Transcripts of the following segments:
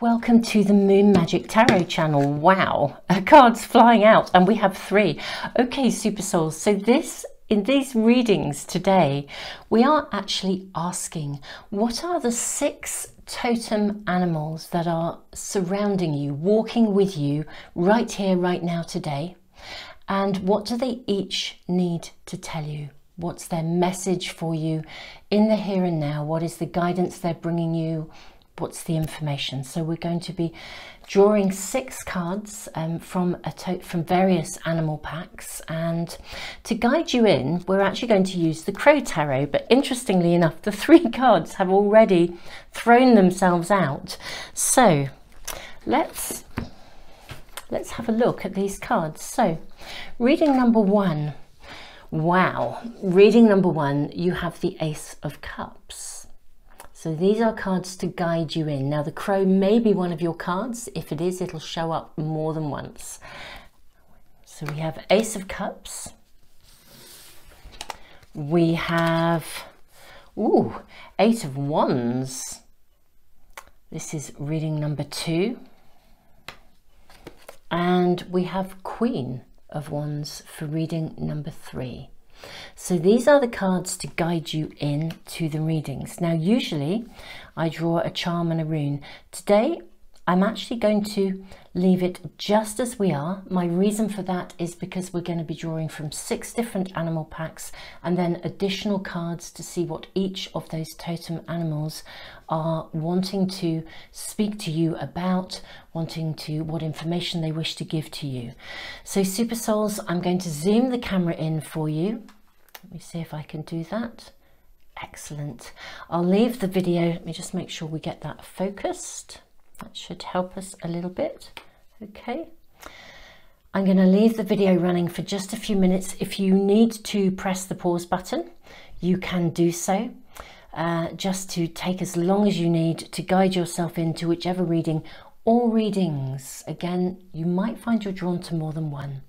Welcome to the Moon Magic Tarot channel. Wow, cards flying out, and we have 3. Okay, super souls, so in these readings today, we are actually asking, what are the 6 totem animals that are surrounding you, walking with you right here, right now, today? And what do they each need to tell you? What's their message for you in the here and now? What is the guidance they're bringing you? What's the information? So we're going to be drawing 6 cards from various animal packs, and to guide you in, we're actually going to use the Crow Tarot. But interestingly enough, the 3 cards have already thrown themselves out. So let's have a look at these cards. So reading number 1. Wow, reading number 1, you have the Ace of Cups. So these are cards to guide you in. Now the crow may be one of your cards. If it is, it'll show up more than once. So we have Ace of Cups. We have, Eight of Wands. This is reading number 2. And we have Queen of Wands for reading number 3. So these are the cards to guide you in to the readings. Now usually I draw a charm and a rune. Today I'm actually going to leave it just as we are. My reason for that is because we're going to be drawing from 6 different animal packs and then additional cards to see what each of those totem animals are wanting to speak to you about, what information they wish to give to you. So super souls, I'm going to zoom the camera in for you. Let me see if I can do that. Excellent. I'll leave the video. Let me just make sure we get that focused. That should help us a little bit. Okay. I'm going to leave the video running for just a few minutes. If you need to press the pause button, you can do so. Just to take as long as you need to guide yourself into whichever reading or readings. Again, you might find you're drawn to more than one.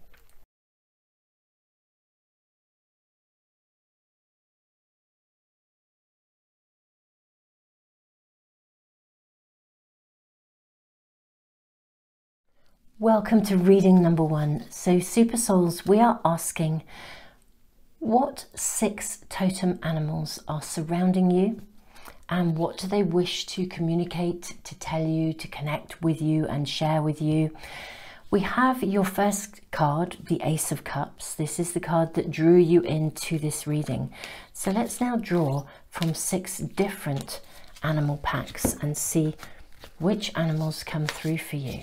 Welcome to reading number 1. So super souls, we are asking, what 6 totem animals are surrounding you, and what do they wish to communicate, to tell you, to connect with you and share with you? We have your first card, the Ace of Cups. This is the card that drew you into this reading. So let's now draw from 6 different animal packs and see which animals come through for you.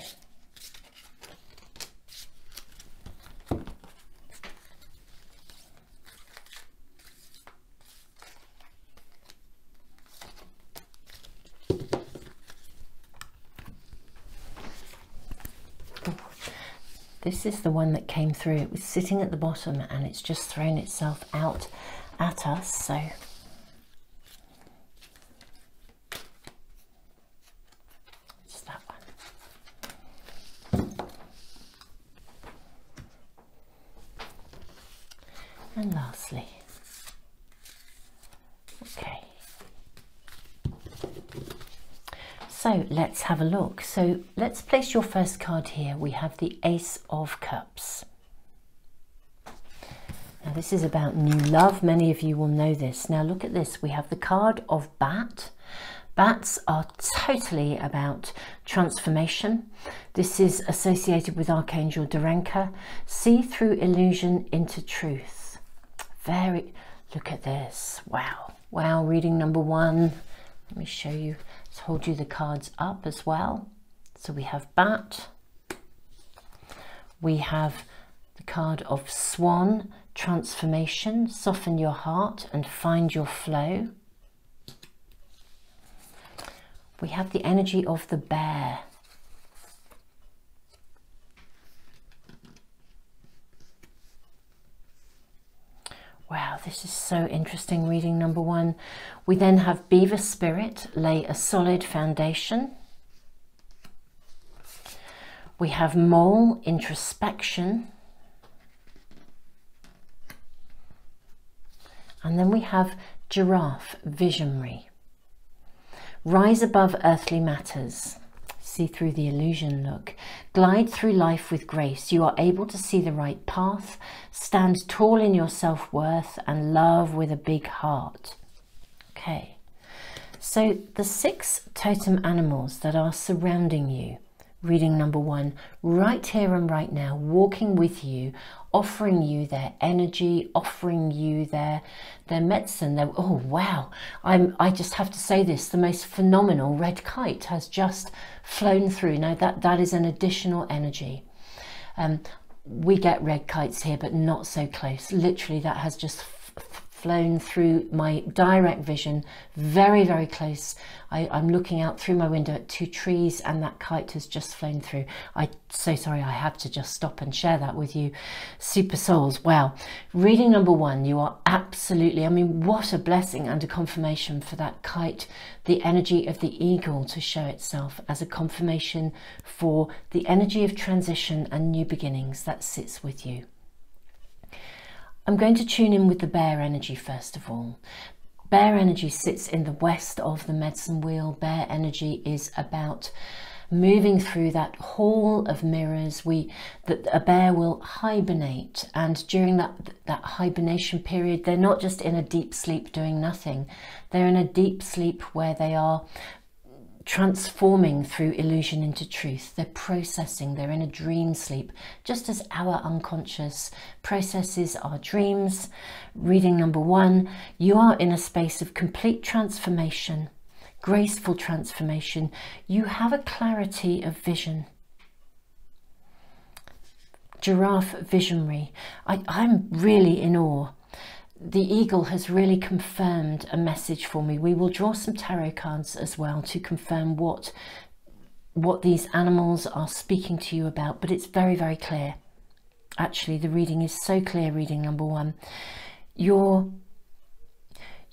This is the one that came through. It was sitting at the bottom and it's just thrown itself out at us. So it's that one. And lastly, okay. So let's have a look. So let's place your first card here. We have the Ace of Cups. Now this is about new love. Many of you will know this. Now look at this. We have the card of Bat. Bats are totally about transformation. This is associated with Archangel Baron-Reid. See through illusion into truth. Look at this. Wow. Wow, reading number 1. Let me show you. Hold you the cards up as well. So we have Bat, we have the card of Swan, transformation, soften your heart and find your flow. We have the energy of the Bear. Wow, this is so interesting, reading number 1. We then have Beaver Spirit, lay a solid foundation. We have Mole, introspection. And then we have Giraffe, visionary. Rise above earthly matters. see through the illusion look. Glide through life with grace. You are able to see the right path, stand tall in your self-worth, and love with a big heart. Okay, so the 6 totem animals that are surrounding you. Reading number 1, right here and right now, walking with you, offering you their energy, offering you their medicine. Oh wow, I just have to say this, the most phenomenal red kite has just flown through. Now that is an additional energy. We get red kites here, but not so close. Literally, that has just flown through my direct vision, very, very close. I'm looking out through my window at 2 trees, and that kite has just flown through. I'm so sorry, I have to just stop and share that with you, super souls. Wow. Reading number 1, you are absolutely, I mean, what a blessing and a confirmation for that kite, the energy of the eagle to show itself as a confirmation for the energy of transition and new beginnings that sits with you. I'm going to tune in with the bear energy first of all. Bear energy sits in the west of the medicine wheel. Bear energy is about moving through that hall of mirrors. A bear will hibernate, and during that hibernation period, they're not just in a deep sleep doing nothing. They're in a deep sleep where they are transforming through illusion into truth. They're processing, they're in a dream sleep, just as our unconscious processes our dreams. Reading number 1, you are in a space of complete transformation, graceful transformation. You have a clarity of vision. Giraffe visionary. I'm really in awe. The eagle has really confirmed a message for me. We will draw some tarot cards as well to confirm what these animals are speaking to you about, but it's very, very clear. Actually, the reading is so clear. Reading number 1, you're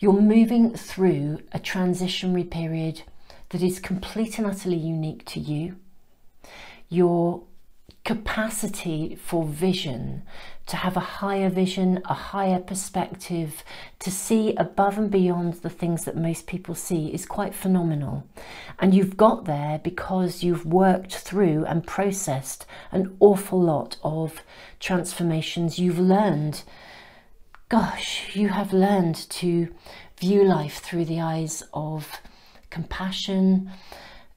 moving through a transitionary period that is complete and utterly unique to you. Your capacity for vision, to have a higher vision, a higher perspective, to see above and beyond the things that most people see is quite phenomenal. And you've got there because you've worked through and processed an awful lot of transformations. You've learned, gosh, you have learned to view life through the eyes of compassion,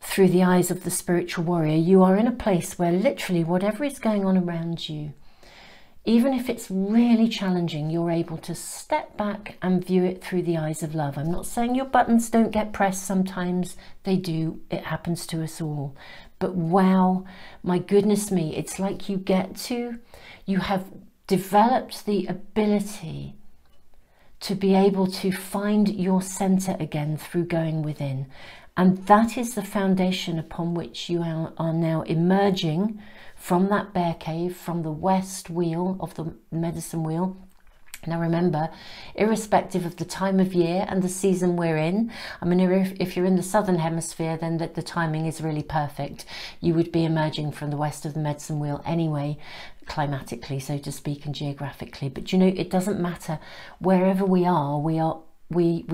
through the eyes of the spiritual warrior. You are in a place where literally whatever is going on around you, even if it's really challenging, you're able to step back and view it through the eyes of love. I'm not saying your buttons don't get pressed sometimes. They do. It happens to us all. But wow, my goodness me, it's like you have developed the ability to be able to find your center again through going within. And that is the foundation upon which you are now emerging from that bear cave, from the west wheel of the medicine wheel. Now remember, irrespective of the time of year and the season we're in, I mean, if you're in the southern hemisphere, then the timing is really perfect. You would be emerging from the west of the medicine wheel anyway, climatically, so to speak, and geographically. But you know, it doesn't matter. Wherever we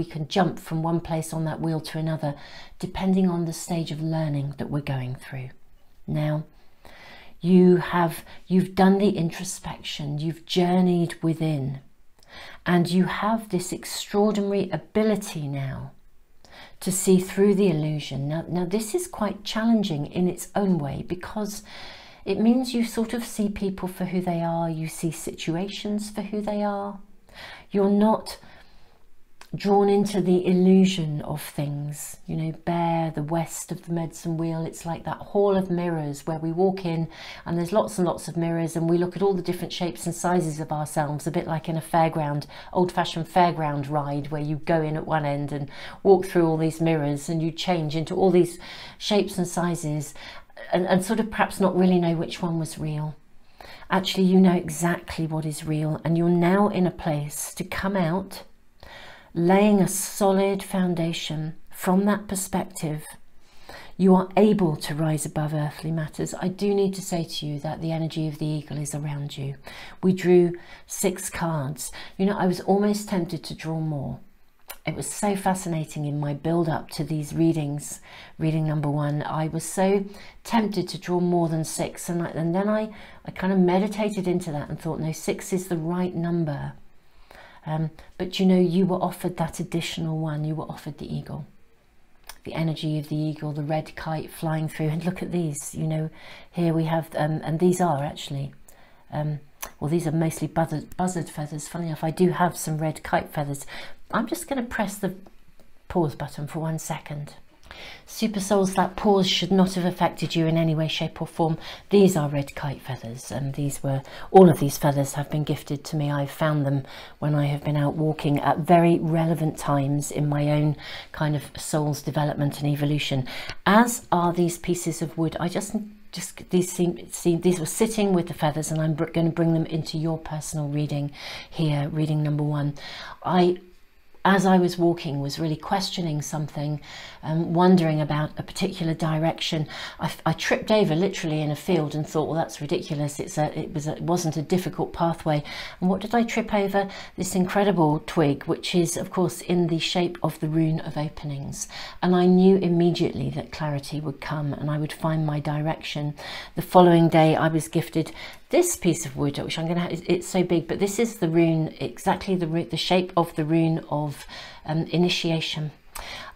can jump from one place on that wheel to another, depending on the stage of learning that we're going through. Now, you've done the introspection, you've journeyed within, and you have this extraordinary ability now to see through the illusion. Now this is quite challenging in its own way, because it means you sort of see people for who they are, you see situations for who they are. You're not drawn into the illusion of things. You know, bear, the west of the medicine wheel, it's like that hall of mirrors where we walk in and there's lots and lots of mirrors, and we look at all the different shapes and sizes of ourselves, a bit like in a fairground, old-fashioned fairground ride, where you go in at one end and walk through all these mirrors and you change into all these shapes and sizes, and sort of perhaps not really know which one was real. Actually, you know exactly what is real, and you're now in a place to come out laying a solid foundation. From that perspective, you are able to rise above earthly matters. I do need to say to you that the energy of the eagle is around you. We drew 6 cards. You know, I was almost tempted to draw more. it was so fascinating in my build up to these readings. Reading number 1, I was so tempted to draw more than 6, and then I kind of meditated into that and thought, no, 6 is the right number. But you know, you were offered that additional one. You were offered the eagle, the energy of the eagle, the red kite flying through. And look at these, you know, here we have, and these are actually, well, these are mostly buzzard feathers. Funny enough, I do have some red kite feathers. I'm just going to press the pause button for 1 second. Super souls, that pause should not have affected you in any way, shape or form. These are red kite feathers, and all of these feathers have been gifted to me. I've found them when I have been out walking at very relevant times in my own kind of soul's development and evolution, as are these pieces of wood. These were sitting with the feathers, and I'm going to bring them into your personal reading here, reading number 1. As I was walking, was really questioning something, wondering about a particular direction. I tripped over literally in a field and thought, well, that's ridiculous. It wasn't a difficult pathway. And what did I trip over? This incredible twig, which is, of course, in the shape of the rune of openings. And I knew immediately that clarity would come and I would find my direction. The following day, I was gifted this piece of wood, which I'm going to have, it's so big, but this is the rune, exactly the shape of the rune of initiation.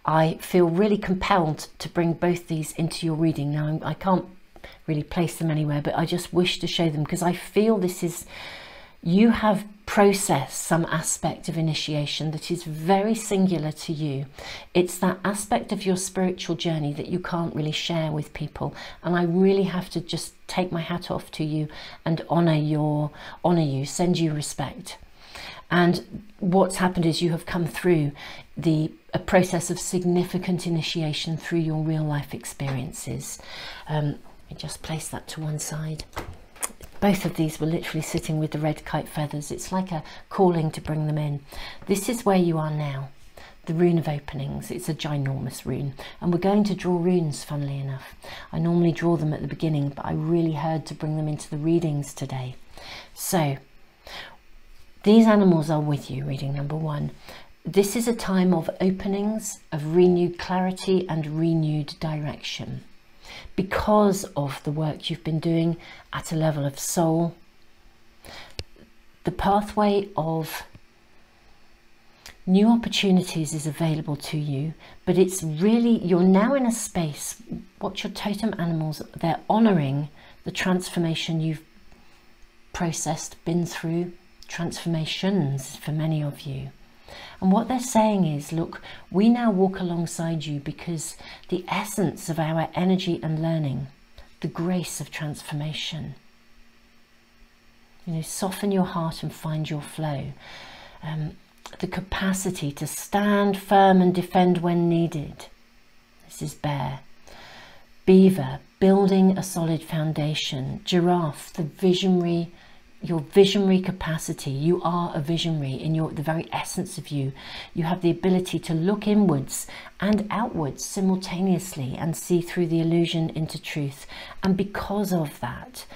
I feel really compelled to bring both these into your reading. Now, I can't really place them anywhere, but I just wish to show them because I feel this is, you have processed some aspect of initiation that is very singular to you. It's that aspect of your spiritual journey that you can't really share with people, and I really have to just take my hat off to you and honor you, send you respect. And what's happened is you have come through a process of significant initiation through your real life experiences. Let me just place that to one side. Both of these were literally sitting with the red kite feathers. It's like a calling to bring them in. This is where you are now, the rune of openings. It's a ginormous rune, and we're going to draw runes, funnily enough. I normally draw them at the beginning, but I really heard to bring them into the readings today. So these animals are with you, reading number 1. This is a time of openings, of renewed clarity and renewed direction. Because of the work you've been doing at a level of soul, the pathway of new opportunities is available to you, but it's really, you're now in a space, watch your totem animals, they're honouring the transformation you've processed, been through, transformations for many of you. And what they're saying is, look, we now walk alongside you because the essence of our energy and learning, the grace of transformation, you know, soften your heart and find your flow, the capacity to stand firm and defend when needed. This is bear. Beaver, building a solid foundation. Giraffe, the visionary, your visionary capacity. You are a visionary in the very essence of you. You have the ability to look inwards and outwards simultaneously and see through the illusion into truth. And because of that,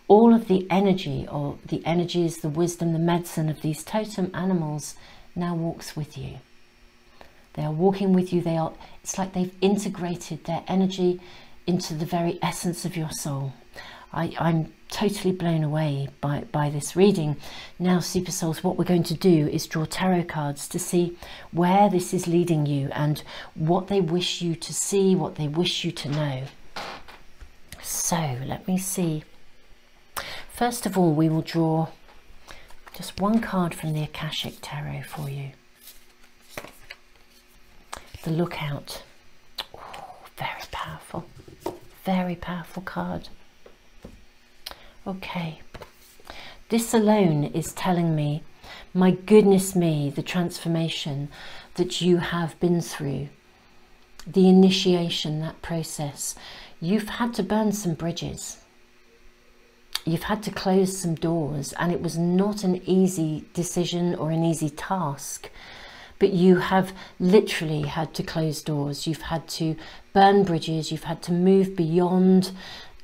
all of the energy, or the energies, the wisdom, the medicine of these totem animals now walks with you. They are walking with you. It's like they've integrated their energy into the very essence of your soul. I'm totally blown away by this reading. Now, super souls, what we're going to do is draw tarot cards to see where this is leading you and what they wish you to see, what they wish you to know. So let me see. First of all, we will draw just one card from the Akashic Tarot for you. The Lookout. Oh, very powerful card. Okay, this alone is telling me, my goodness me, the transformation that you have been through, the initiation, that process. You've had to burn some bridges. You've had to close some doors, and it was not an easy decision or an easy task, but you have literally had to close doors. You've had to burn bridges. You've had to move beyond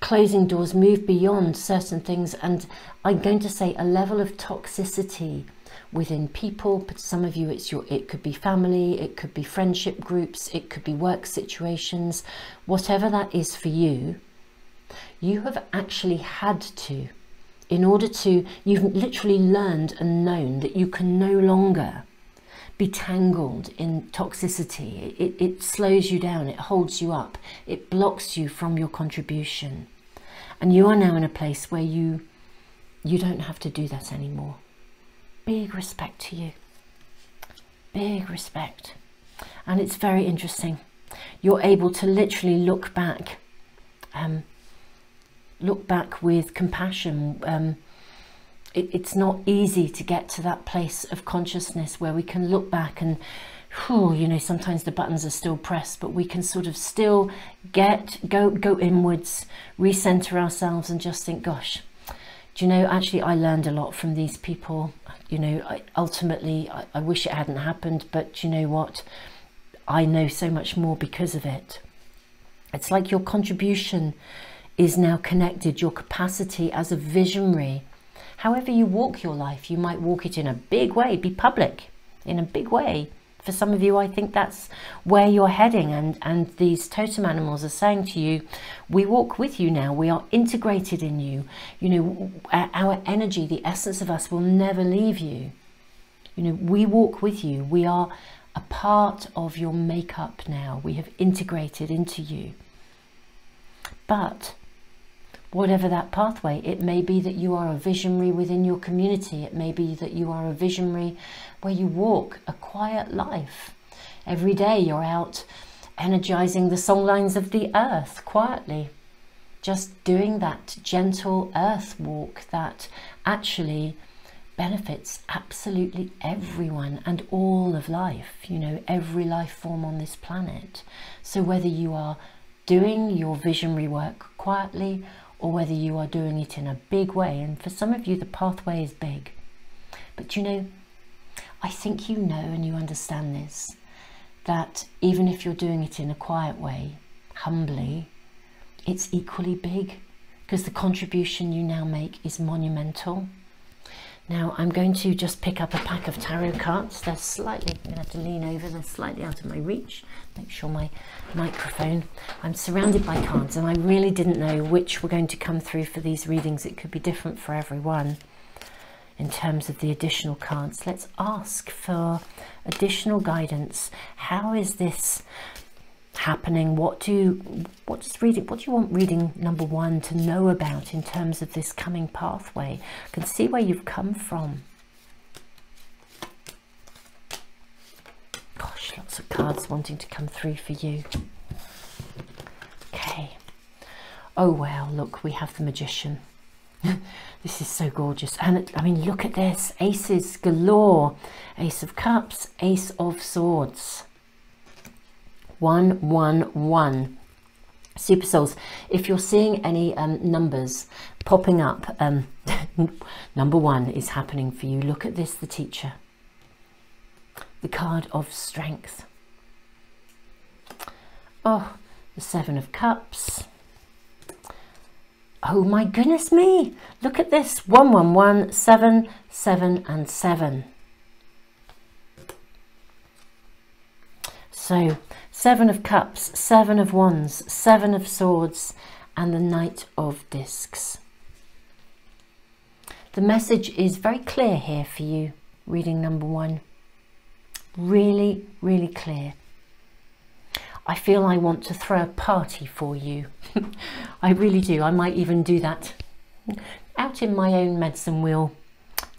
closing doors, move beyond certain things, and I'm going to say a level of toxicity within people, but some of you it could be family, it could be friendship groups, it could be work situations, whatever that is for you. You have actually had to, you've literally learned and known that you can no longer be tangled in toxicity. It slows you down, it holds you up, it blocks you from your contribution. And you are now in a place where you don't have to do that anymore. Big respect to you. Big respect. And it's very interesting. You're able to literally look back with compassion. It's not easy to get to that place of consciousness where we can look back and, you know, sometimes the buttons are still pressed, but we can sort of still go inwards, recenter ourselves and just think, gosh, do you know, actually I learned a lot from these people. You know, ultimately I wish it hadn't happened, but you know what? I know so much more because of it. It's like your contribution is now connected, your capacity as a visionary. However you walk your life, you might walk it in a big way, be public in a big way. For some of you, I think that's where you're heading, and these totem animals are saying to you, we walk with you now, we are integrated in you. You know, our energy, the essence of us will never leave you. You know, we walk with you, we are a part of your makeup now, we have integrated into you. But whatever that pathway, it may be that you are a visionary within your community. It may be that you are a visionary where you walk a quiet life. Every day you're out energizing the songlines of the earth quietly. Just doing that gentle earth walk that actually benefits absolutely everyone and all of life. You know, every life form on this planet. So whether you are doing your visionary work quietly or whether you are doing it in a big way, and for some of you the pathway is big, but you know, I think you know and you understand this, that even if you're doing it in a quiet way, humbly, it's equally big, because the contribution you now make is monumental. Now I'm going to just pick up a pack of tarot cards. They're slightly, I'm going to have to lean over, they're slightly out of my reach. Make sure my microphone, I'm surrounded by cards and I really didn't know which were going to come through for these readings. It could be different for everyone in terms of the additional cards. Let's ask for additional guidance. How is this happening? What do you want reading number one to know about in terms of this coming pathway? I can see where you've come from. Gosh, lots of cards wanting to come through for you. Okay. Oh wow, look, we have the Magician. This is so gorgeous. And I mean, look at this, aces galore. Ace of Cups, Ace of Swords. 111. Super souls, if you're seeing any numbers popping up, number one is happening for you. Look at this, the Teacher, the card of Strength. Oh, the Seven of Cups. Oh my goodness me, look at this, 111, 7, 7 and 7. So 7 of Cups, 7 of Wands, 7 of Swords and the Knight of Discs. The message is very clear here for you, reading number one. Really, really clear. I feel I want to throw a party for you. I really do. I might even do that out in my own medicine wheel.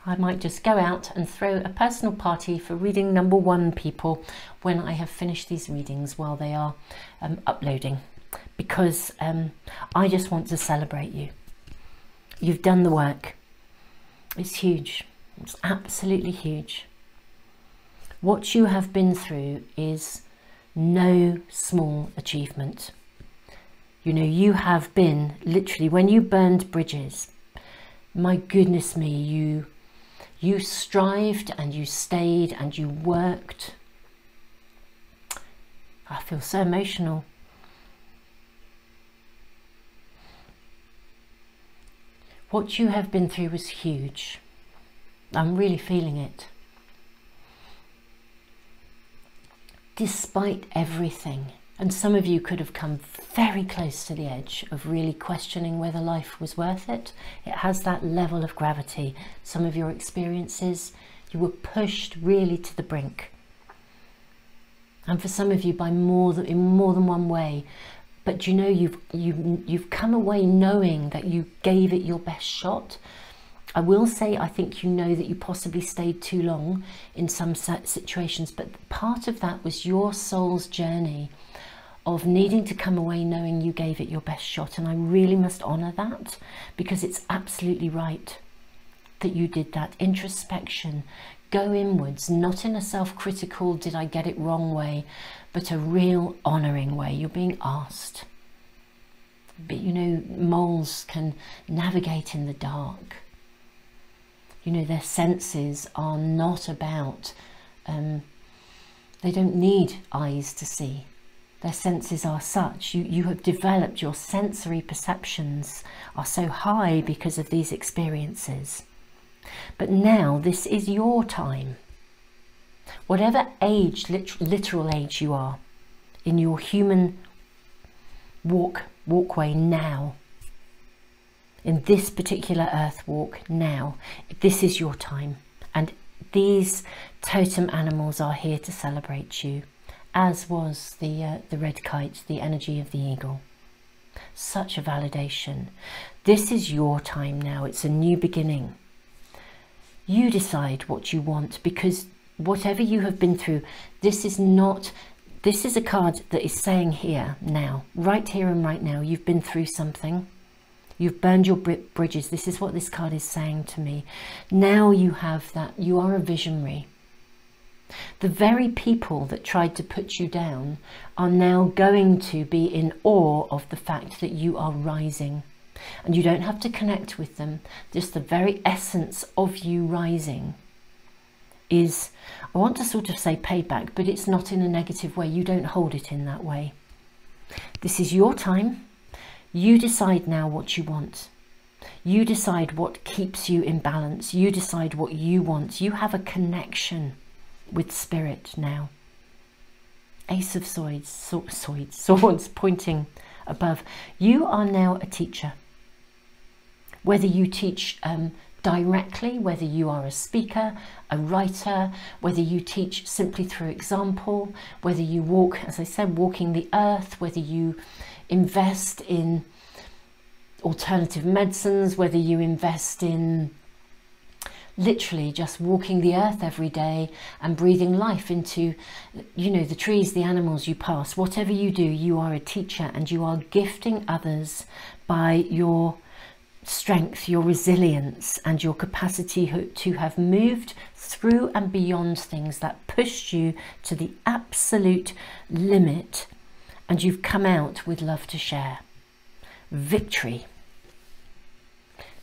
I might just go out and throw a personal party for reading number one people when I have finished these readings while they are uploading, because I just want to celebrate you. You've done the work. It's huge. It's absolutely huge. What you have been through is no small achievement. You know, you have been literally, when you burned bridges, my goodness me, you strived and you stayed and you worked. I feel so emotional. What you have been through was huge. I'm really feeling it. despite everything. And some of you could have come very close to the edge of really questioning whether life was worth it. It has that level of gravity. Some of your experiences, you were pushed really to the brink. And for some of you, in more than one way. But you know, you've come away knowing that you gave it your best shot. I will say, I think you know that you possibly stayed too long in some situations, but part of that was your soul's journey of needing to come away knowing you gave it your best shot. And I really must honour that, because it's absolutely right that you did that. Introspection, go inwards, not in a self-critical, did I get it wrong way, but a real honouring way. You're being asked. But you know, moles can navigate in the dark. You know, their senses are not about, they don't need eyes to see. Their senses are such. You have developed, your sensory perceptions are so high because of these experiences. But now this is your time. Whatever age, literal age you are, in your human walkway now, in this particular earth walk now, this is your time. And these totem animals are here to celebrate you, as was the red kite, the energy of the eagle. Such a validation. This is your time now. It's a new beginning. You decide what you want, because whatever you have been through, this is a card that is saying here now, right here and right now, you've been through something. You've burned your bridges. This is what this card is saying to me. Now you have that. You are a visionary. The very people that tried to put you down are now going to be in awe of the fact that you are rising. And you don't have to connect with them. Just the very essence of you rising is, I want to sort of say payback, but it's not in a negative way. You don't hold it in that way. This is your time. You decide now what you want. You decide what keeps you in balance. You decide what you want. You have a connection with spirit now. Ace of swords pointing above. You are now a teacher. Whether you teach directly, whether you are a speaker, a writer, whether you teach simply through example, whether you walk, as I said, walking the earth, whether you invest in alternative medicines, whether you invest in literally just walking the earth every day and breathing life into, you know, the trees, the animals you pass. Whatever you do, you are a teacher, and you are gifting others by your strength, your resilience, and your capacity to have moved through and beyond things that pushed you to the absolute limit, and you've come out with love to share. Victory.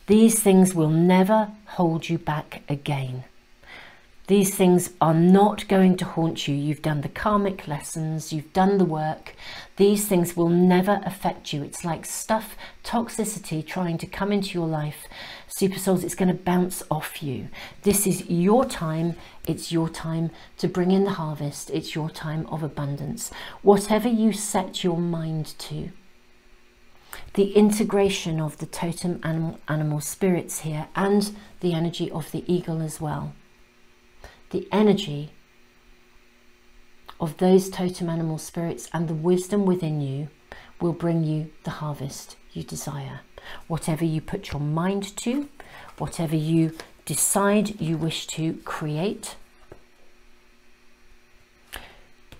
These things will never hold you back again. These things are not going to haunt you. You've done the karmic lessons, you've done the work. These things will never affect you. It's like stuff, toxicity trying to come into your life. Super souls, it's going to bounce off you. This is your time. It's your time to bring in the harvest. It's your time of abundance. Whatever you set your mind to. The integration of the totem animal spirits here, and the energy of the eagle as well. The energy of those totem animal spirits and the wisdom within you will bring you the harvest you desire. Whatever you put your mind to, whatever you decide you wish to create,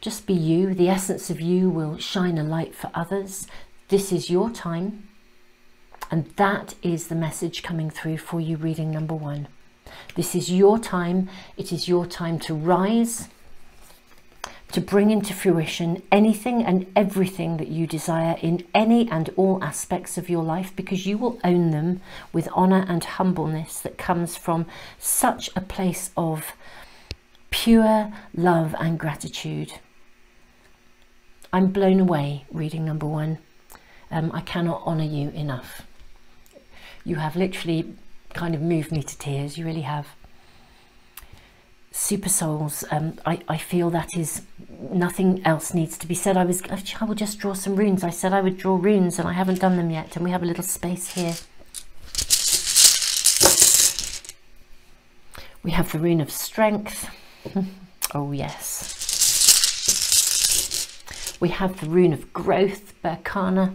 just be you. The essence of you will shine a light for others. This is your time, and that is the message coming through for you, reading number 1. This is your time. It is your time to rise, to bring into fruition anything and everything that you desire in any and all aspects of your life, because you will own them with honor and humbleness that comes from such a place of pure love and gratitude. I'm blown away, reading number 1. I cannot honor you enough. You have literally kind of moved me to tears. You really have. super souls, I feel that is nothing else needs to be said. I will just draw some runes. I said I would draw runes and I haven't done them yet, and we have a little space here. We have the rune of strength. Oh yes. We have the rune of growth, Berkana.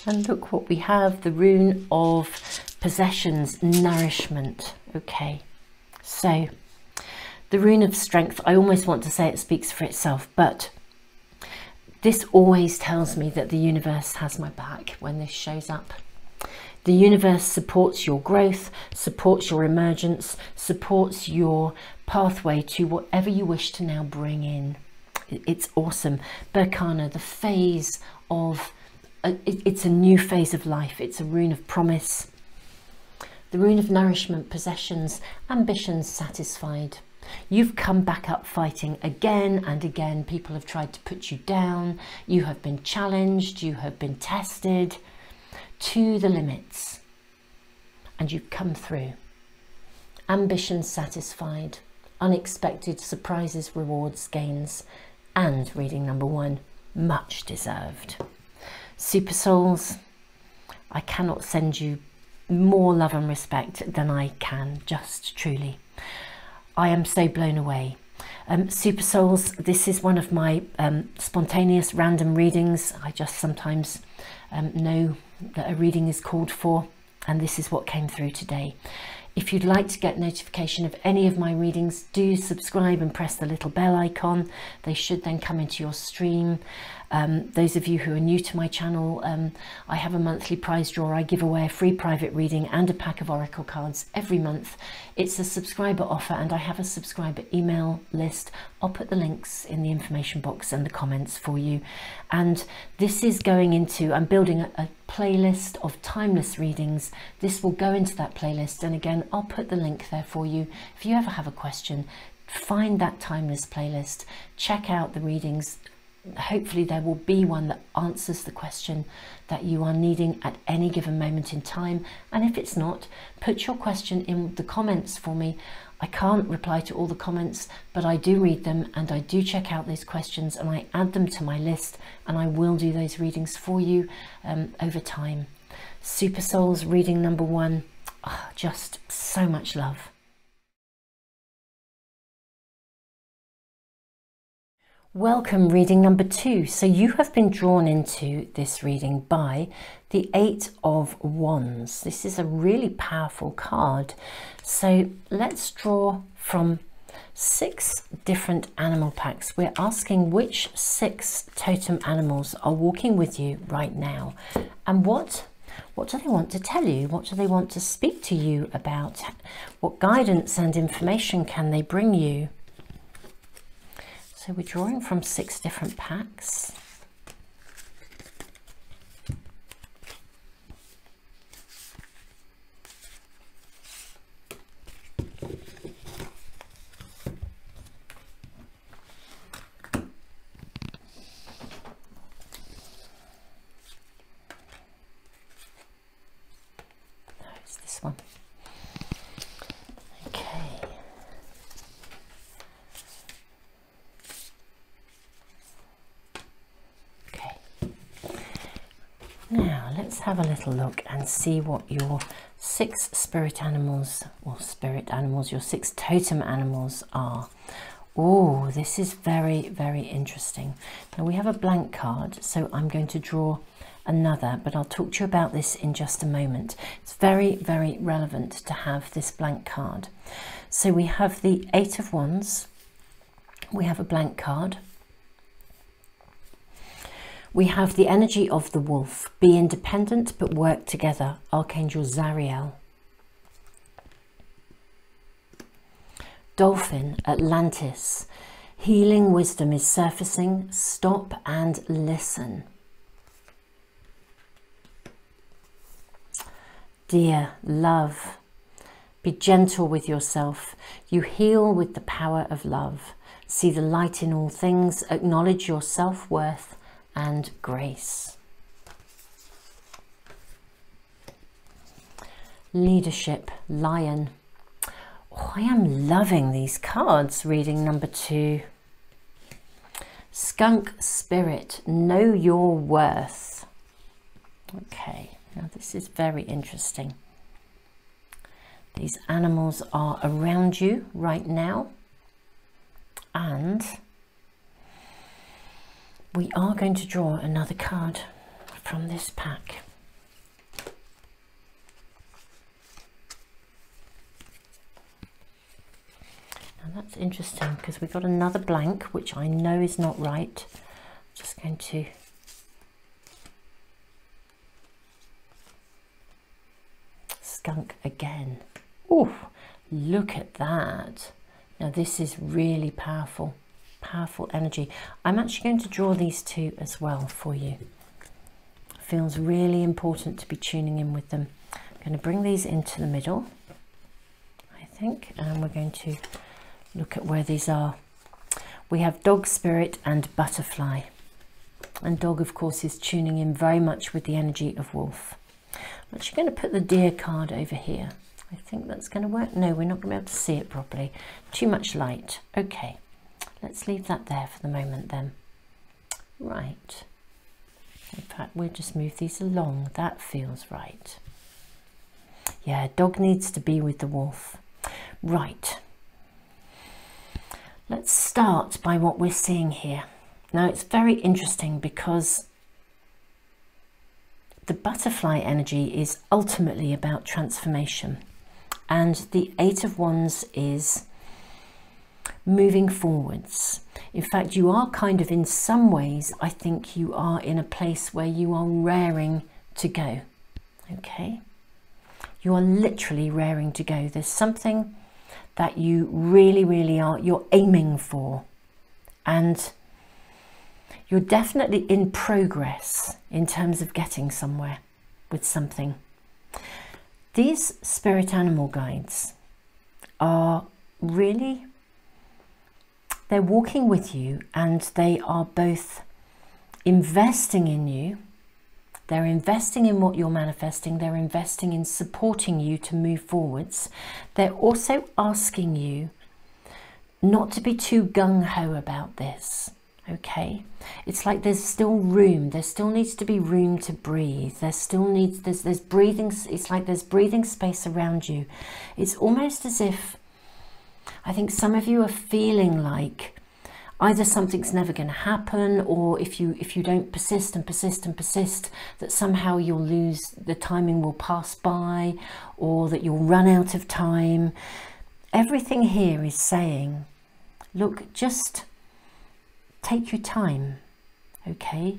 And look what we have, the rune of possessions, nourishment. Okay, so the rune of strength, I almost want to say it speaks for itself, but this always tells me that the universe has my back when this shows up. The universe supports your growth, supports your emergence, supports your pathway to whatever you wish to now bring in. It's awesome. Berkana, the phase of, it's a new phase of life. It's a rune of promise. The rune of nourishment, possessions, ambitions satisfied. You've come back up fighting again and again. People have tried to put you down. You have been challenged. You have been tested to the limits. And you've come through. Ambitions satisfied. Unexpected surprises, rewards, gains. And reading number 1, much deserved. Super souls, I cannot send you more love and respect than I can, just truly. I am so blown away. Super souls, this is one of my spontaneous random readings. I just sometimes know that a reading is called for, and this is what came through today. If you'd like to get notification of any of my readings, do subscribe and press the little bell icon. They should then come into your stream. Those of you who are new to my channel, I have a monthly prize draw. I give away a free private reading and a pack of oracle cards every month. It's a subscriber offer, and I have a subscriber email list. I'll put the links in the information box and the comments for you. And this is going into, I'm building a playlist of timeless readings. This will go into that playlist, and again, I'll put the link there for you. If you ever have a question, find that timeless playlist, check out the readings. Hopefully there will be one that answers the question that you are needing at any given moment in time. And if it's not, put your question in the comments for me. I can't reply to all the comments, but I do read them, and I do check out those questions, and I add them to my list, and I will do those readings for you over time. Super souls, reading number 1, just so much love. Welcome, reading number 2. So you have been drawn into this reading by the 8 of Wands. This is a really powerful card. So let's draw from 6 different animal packs. We're asking which 6 totem animals are walking with you right now, and what do they want to tell you? What do they want to speak to you about? What guidance and information can they bring you? So we're drawing from 6 different packs. No, it's this one. Now let's have a little look and see what your 6 spirit animals, your 6 totem animals are. Oh, this is very, very interesting. Now we have a blank card, so I'm going to draw another, but I'll talk to you about this in just a moment. It's very, very relevant to have this blank card. So we have the 8 of Wands, we have a blank card. We have the energy of the wolf. Be independent but work together. Archangel Zariel. Dolphin, Atlantis. Healing wisdom is surfacing. Stop and listen. Dear, love. Be gentle with yourself. You heal with the power of love. See the light in all things. Acknowledge your self-worth and grace. leadership, lion. Oh, I am loving these cards. Reading number 2. Skunk spirit, know your worth. Okay, now this is very interesting. These animals are around you right now, and we are going to draw another card from this pack. Now that's interesting because we've got another blank, which I know is not right. I'm just going to skunk again. Oh, look at that. Now this is really powerful, powerful energy. I'm actually going to draw these 2 as well for you. Feels really important to be tuning in with them. I'm going to bring these into the middle, I think, and we're going to look at where these are. We have dog spirit and butterfly. And dog, of course, is tuning in very much with the energy of wolf. I'm actually going to put the deer card over here. I think that's going to work. No, we're not going to be able to see it properly. Too much light. Okay, let's leave that there for the moment then. Right. In fact, we'll just move these along. That feels right. Yeah, dog needs to be with the wolf. Right. Let's start by what we're seeing here. Now, it's very interesting because the butterfly energy is ultimately about transformation, and the 8 of Wands is moving forwards. In fact, you are kind of, in some ways, I think you are in a place where you are raring to go. Okay, you are literally raring to go. There's something that you really are, you're aiming for, and you're definitely in progress in terms of getting somewhere with something. These spirit animal guides are really, they're walking with you, and they are both investing in you. They're investing in what you're manifesting. They're investing in supporting you to move forwards. They're also asking you not to be too gung-ho about this. Okay, it's like there's still room. There still needs to be room to breathe. There still needs, there's breathing. It's like there's breathing space around you. It's almost as if, I think some of you are feeling like either something's never going to happen, or if you don't persist and persist and persist, that somehow you'll lose, the timing will pass by, or that you'll run out of time. Everything here is saying, look, just take your time. Okay,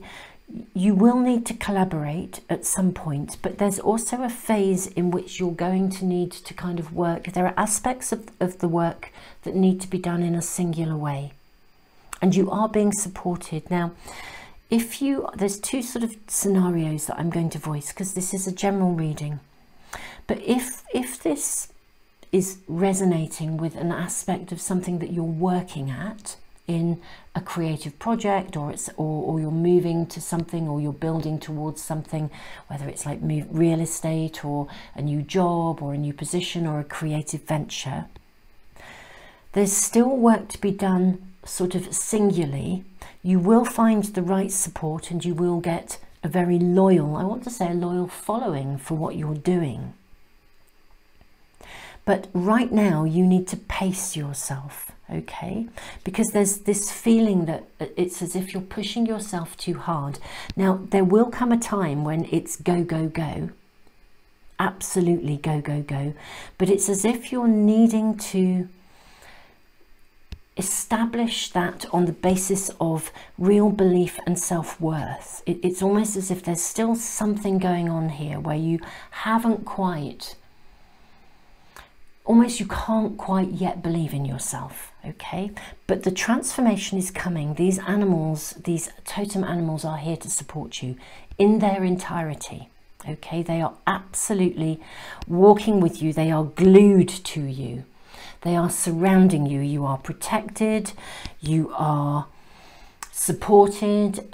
you will need to collaborate at some point, but there's also a phase in which you're going to need to kind of work. There are aspects of the work that need to be done in a singular way, and you are being supported. Now, if you, there's 2 sort of scenarios that I'm going to voice, because this is a general reading, but if this is resonating with an aspect of something that you're working at in a creative project, or you're moving to something, or you're building towards something, whether it's like real estate, or a new job, or a new position, or a creative venture, there's still work to be done sort of singularly. You will find the right support, and you will get a very loyal, I want to say a loyal following for what you're doing. But right now you need to pace yourself, okay? Because there's this feeling that it's as if you're pushing yourself too hard. Now, there will come a time when it's go, go, go. Absolutely go, go, go. But it's as if you're needing to establish that on the basis of real belief and self-worth. It's almost as if there's still something going on here where you haven't quite, almost you can't quite yet believe in yourself, okay? But the transformation is coming. These animals, these totem animals, are here to support you in their entirety, okay? They are absolutely walking with you. They are glued to you. They are surrounding you. You are protected. You are supported.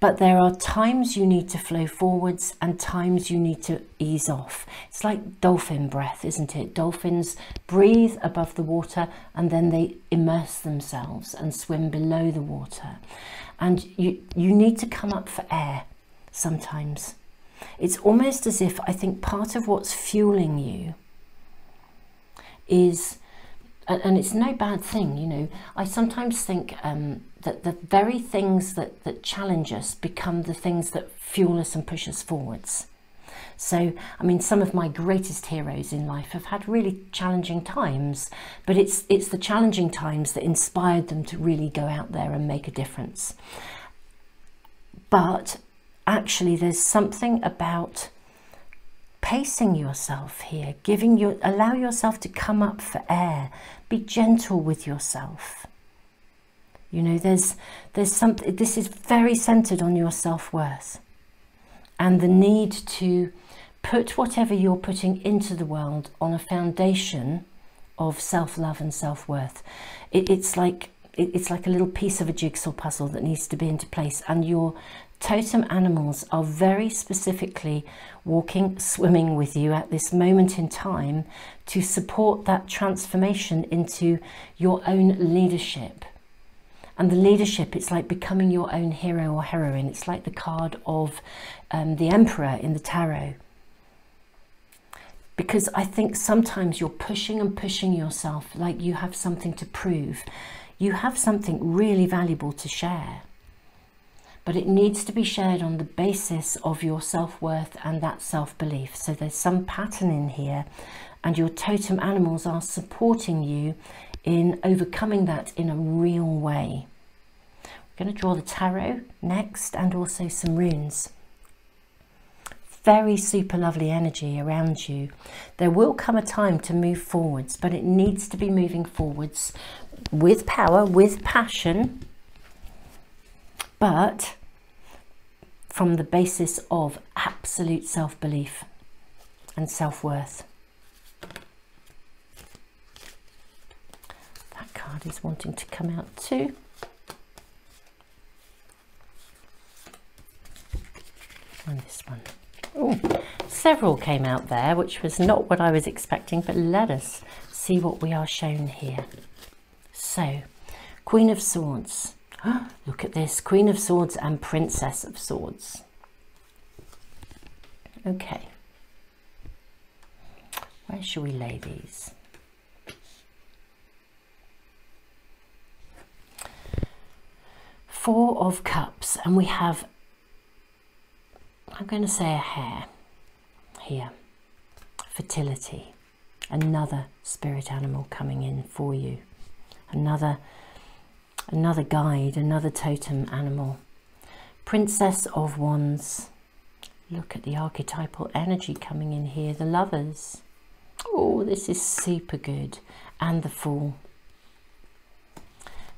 But there are times you need to flow forwards and times you need to ease off. It's like dolphin breath, isn't it? Dolphins breathe above the water and then they immerse themselves and swim below the water. And you need to come up for air sometimes. It's almost as if, I think part of what's fueling you is, and it's no bad thing, you know, I sometimes think that the very things that challenge us become the things that fuel us and push us forwards. So, I mean, some of my greatest heroes in life have had really challenging times, but it's the challenging times that inspired them to really go out there and make a difference. But actually, there's something about pacing yourself here, allow yourself to come up for air, be gentle with yourself. You know, there's something, this is very centered on your self-worth and the need to put whatever you're putting into the world on a foundation of self-love and self-worth. It's like a little piece of a jigsaw puzzle that needs to be into place, and your totem animals are very specifically swimming with you at this moment in time to support that transformation into your own leadership. And the leadership, it's like becoming your own hero or heroine. It's like the card of the Emperor in the tarot. Because I think sometimes you're pushing and pushing yourself like you have something to prove. You have something really valuable to share. But it needs to be shared on the basis of your self-worth and that self-belief. So there's some pattern in here, and your totem animals are supporting you in overcoming that in a real way. We're going to draw the tarot next, and also some runes. Very super lovely energy around you. There will come a time to move forwards, but it needs to be moving forwards with power, with passion, but from the basis of absolute self-belief and self-worth. That card is wanting to come out too. And this one. Oh, several came out there, which was not what I was expecting, but let us see what we are shown here. So, Queen of Swords. Look at this, Queen of Swords and Princess of Swords. Okay. Where shall we lay these? Four of Cups, and we have, I'm going to say, a hare here. Fertility. Another spirit animal coming in for you. Another guide, another totem animal. Princess of Wands. Look at the archetypal energy coming in here. The Lovers. Oh, this is super good. And the Fool.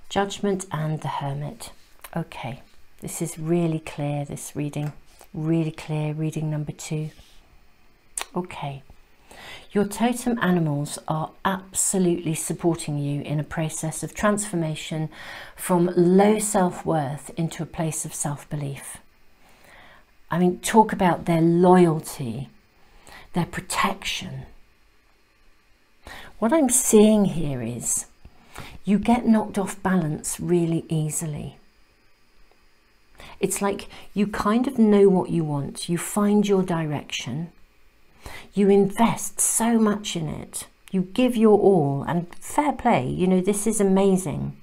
Judgment and the Hermit. Okay, this is really clear, this reading. Really clear, reading number 2. Okay. Your totem animals are absolutely supporting you in a process of transformation from low self-worth into a place of self-belief. I mean, talk about their loyalty, their protection. What I'm seeing here is you get knocked off balance really easily. It's like you kind of know what you want, you find your direction. You invest so much in it. You give your all, and fair play, you know, this is amazing.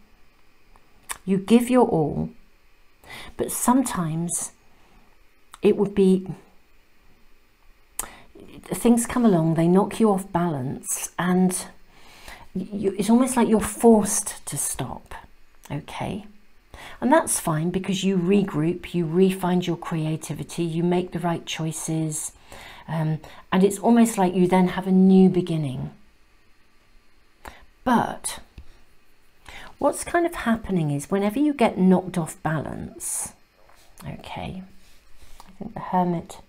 You give your all, but sometimes it would be, things come along, they knock you off balance, and it's almost like you're forced to stop, okay? And that's fine, because you regroup, you re-find your creativity, you make the right choices, and it's almost like you then have a new beginning. But what's kind of happening is whenever you get knocked off balance, okay, I think the Hermit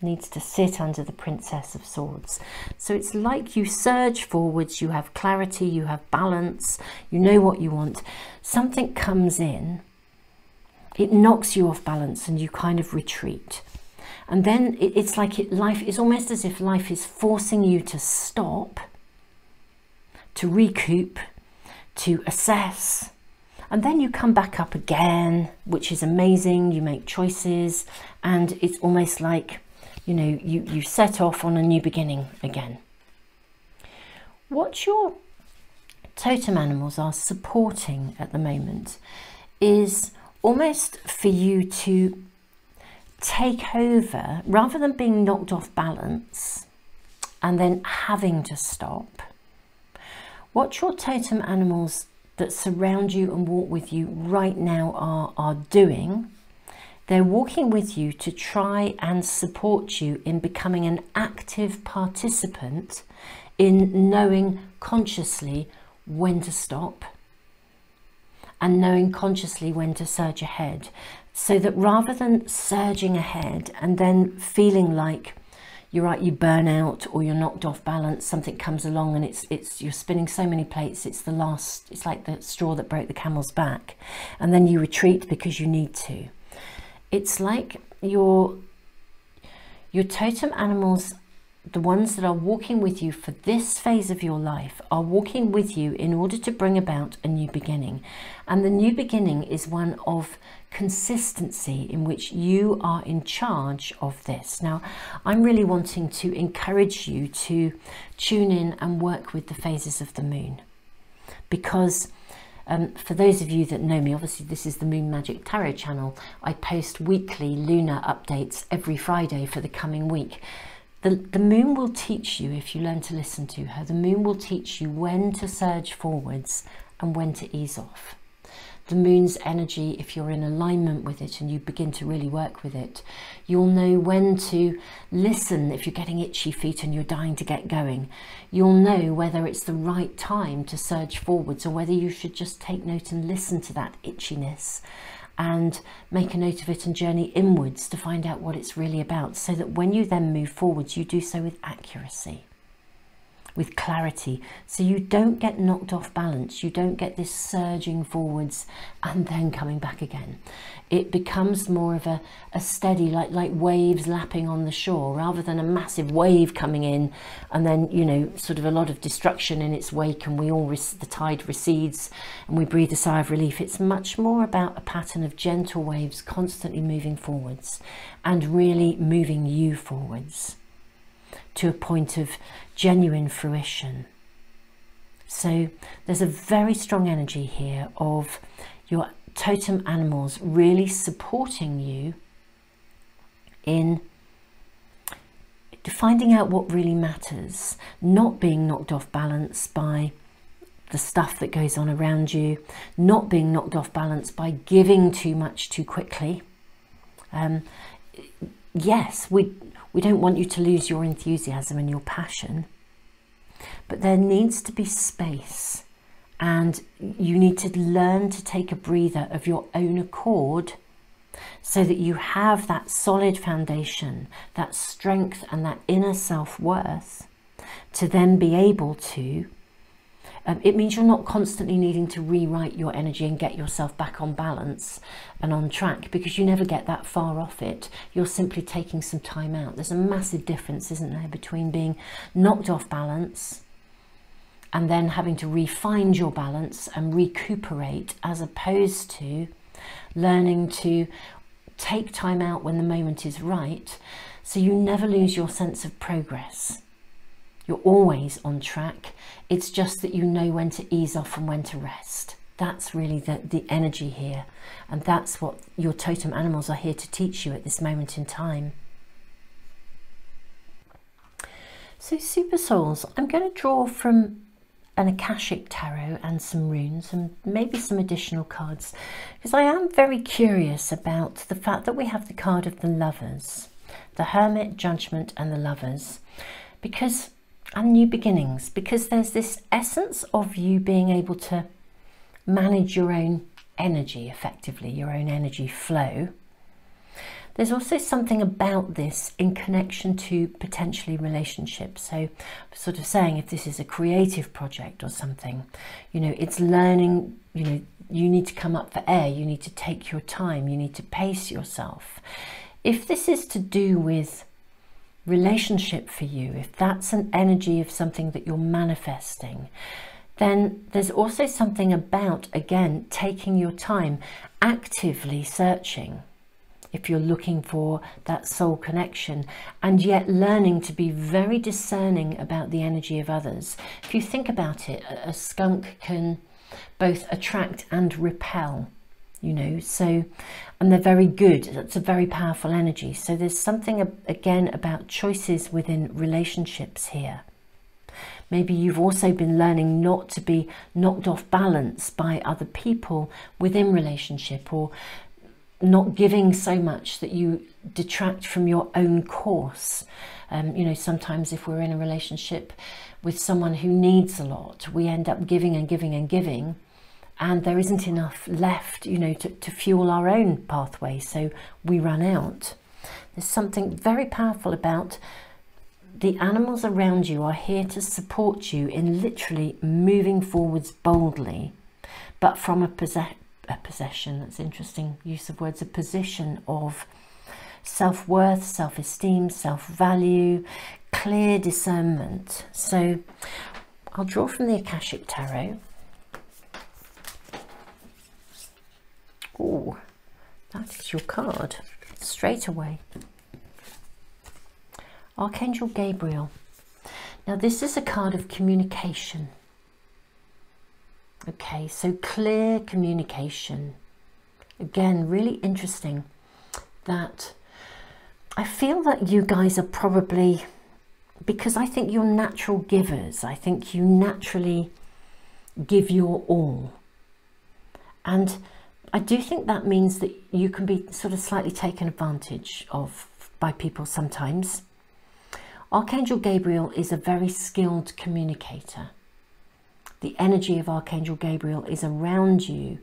needs to sit under the Princess of Swords. So it's like you surge forwards, you have clarity, you have balance, you know what you want. Something comes in. it knocks you off balance and you kind of retreat. And then it's like life is almost as if life is forcing you to stop, to recoup, to assess. And then you come back up again, which is amazing. You make choices, and it's almost like, you know, you set off on a new beginning again. What your totem animals are supporting at the moment is almost for you to take over, rather than being knocked off balance and then having to stop. What your totem animals that surround you and walk with you right now are doing, they're walking with you to try and support you in becoming an active participant in knowing consciously when to stop and knowing consciously when to surge ahead. So that rather than surging ahead and then feeling like you burn out or you're knocked off balance, something comes along and you're spinning so many plates, it's like the straw that broke the camel's back, and then you retreat because you need to. It's like your totem animals, the ones that are walking with you for this phase of your life, are walking with you in order to bring about a new beginning. And the new beginning is one of consistency, in which you are in charge of this. Now, I'm really wanting to encourage you to tune in and work with the phases of the moon, because for those of you that know me, obviously this is the Moon Magic Tarot channel. I post weekly lunar updates every Friday for the coming week. The moon will teach you, if you learn to listen to her, the moon will teach you when to surge forwards and when to ease off. The moon's energy, if you're in alignment with it and you begin to really work with it, you'll know when to listen. If you're getting itchy feet and you're dying to get going, you'll know whether it's the right time to surge forwards or whether you should just take note and listen to that itchiness and make a note of it and journey inwards to find out what it's really about, so that when you then move forwards, you do so with accuracy, with clarity, so you don't get knocked off balance. You don't get this surging forwards and then coming back again. It becomes more of a steady, like waves lapping on the shore, rather than a massive wave coming in and then, you know, sort of a lot of destruction in its wake, and the tide recedes and we breathe a sigh of relief. It's much more about a pattern of gentle waves constantly moving forwards and really moving you forwards to a point of genuine fruition. So there's a very strong energy here of your totem animals really supporting you in finding out what really matters, not being knocked off balance by the stuff that goes on around you, not being knocked off balance by giving too much too quickly. Yes, we don't want you to lose your enthusiasm and your passion, but there needs to be space, and you need to learn to take a breather of your own accord, so that you have that solid foundation, that strength and that inner self-worth to then be able to it means you're not constantly needing to rewrite your energy and get yourself back on balance and on track, because you never get that far off it. You're simply taking some time out. There's a massive difference, isn't there, between being knocked off balance and then having to refine your balance and recuperate, as opposed to learning to take time out when the moment is right, so you never lose your sense of progress. You're always on track. It's just that you know when to ease off and when to rest. That's really the energy here. And that's what your totem animals are here to teach you at this moment in time. So Super Souls, I'm going to draw from an Akashic Tarot and some runes and maybe some additional cards, because I am very curious about the fact that we have the card of the Lovers, the Hermit, Judgment and the Lovers, and new beginnings, because there's this essence of you being able to manage your own energy effectively, your own energy flow. There's also something about this in connection to potentially relationships. So sort of saying, if this is a creative project or something, you know, it's learning you know, you need to come up for air, you need to take your time, you need to pace yourself. If this is to do with relationship for you, if that's an energy of something that you're manifesting, then there's also something about, again, taking your time, actively searching if you're looking for that soul connection, and yet learning to be very discerning about the energy of others. If you think about it, a skunk can both attract and repel, you know, so, and they're very good. That's a very powerful energy. So there's something again about choices within relationships here. Maybe you've also been learning not to be knocked off balance by other people within relationship, or not giving so much that you detract from your own course. You know, sometimes if we're in a relationship with someone who needs a lot, we end up giving and giving and giving, and there isn't enough left, you know, to fuel our own pathway, so we run out. There's something very powerful about the animals around you are here to support you in literally moving forwards boldly, but from a possession, that's interesting use of words, a position of self-worth, self-esteem, self-value, clear discernment. So I'll draw from the Akashic Tarot. Oh, that is your card straight away. Archangel Gabriel. Now this is a card of communication. Okay, so clear communication. Again, really interesting that I feel that you guys are probably, because I think you're natural givers, I think you naturally give your all. And I do think that means that you can be sort of slightly taken advantage of by people sometimes. Archangel Gabriel is a very skilled communicator. The energy of Archangel Gabriel is around you.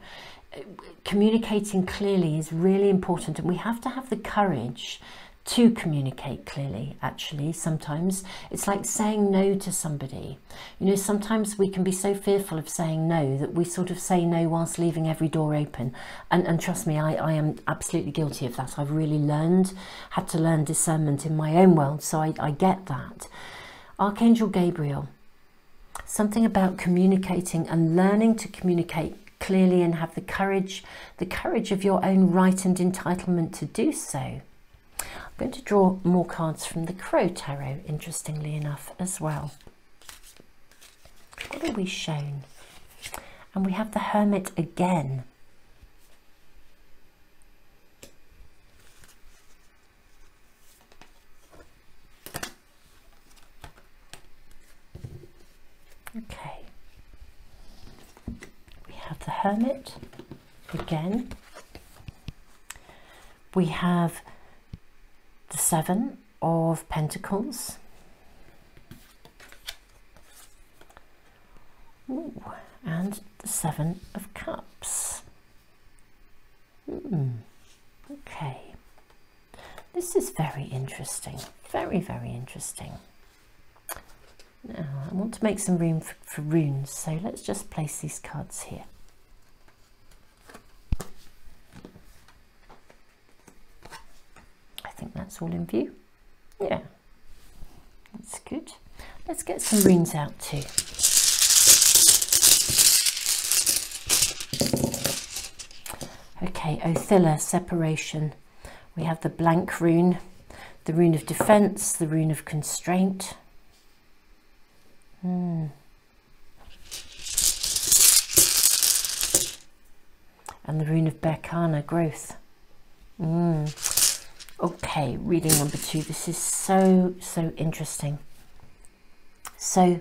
Communicating clearly is really important, and we have to have the courage to communicate clearly. Actually, sometimes it's like saying no to somebody. You know, sometimes we can be so fearful of saying no that we sort of say no whilst leaving every door open. And trust me, I am absolutely guilty of that. I've really had to learn discernment in my own world, so I get that. Archangel Gabriel, something about communicating and learning to communicate clearly and have the courage of your own right and entitlement to do so. I'm going to draw more cards from the Crow Tarot, interestingly enough, as well. What are we shown? And we have the Hermit again. Okay. We have the Hermit again. We have the Seven of Pentacles. Ooh, and the Seven of Cups. Okay. This is very interesting. Very, very interesting. Now, I want to make some room for runes, so let's just place these cards here. I think that's all in view. Yeah, that's good. Let's get some runes out too. Okay, Othilla, separation. We have the blank rune, the rune of defense, the rune of constraint. And the rune of Berkana, growth. Okay, reading number 2. This is so interesting. So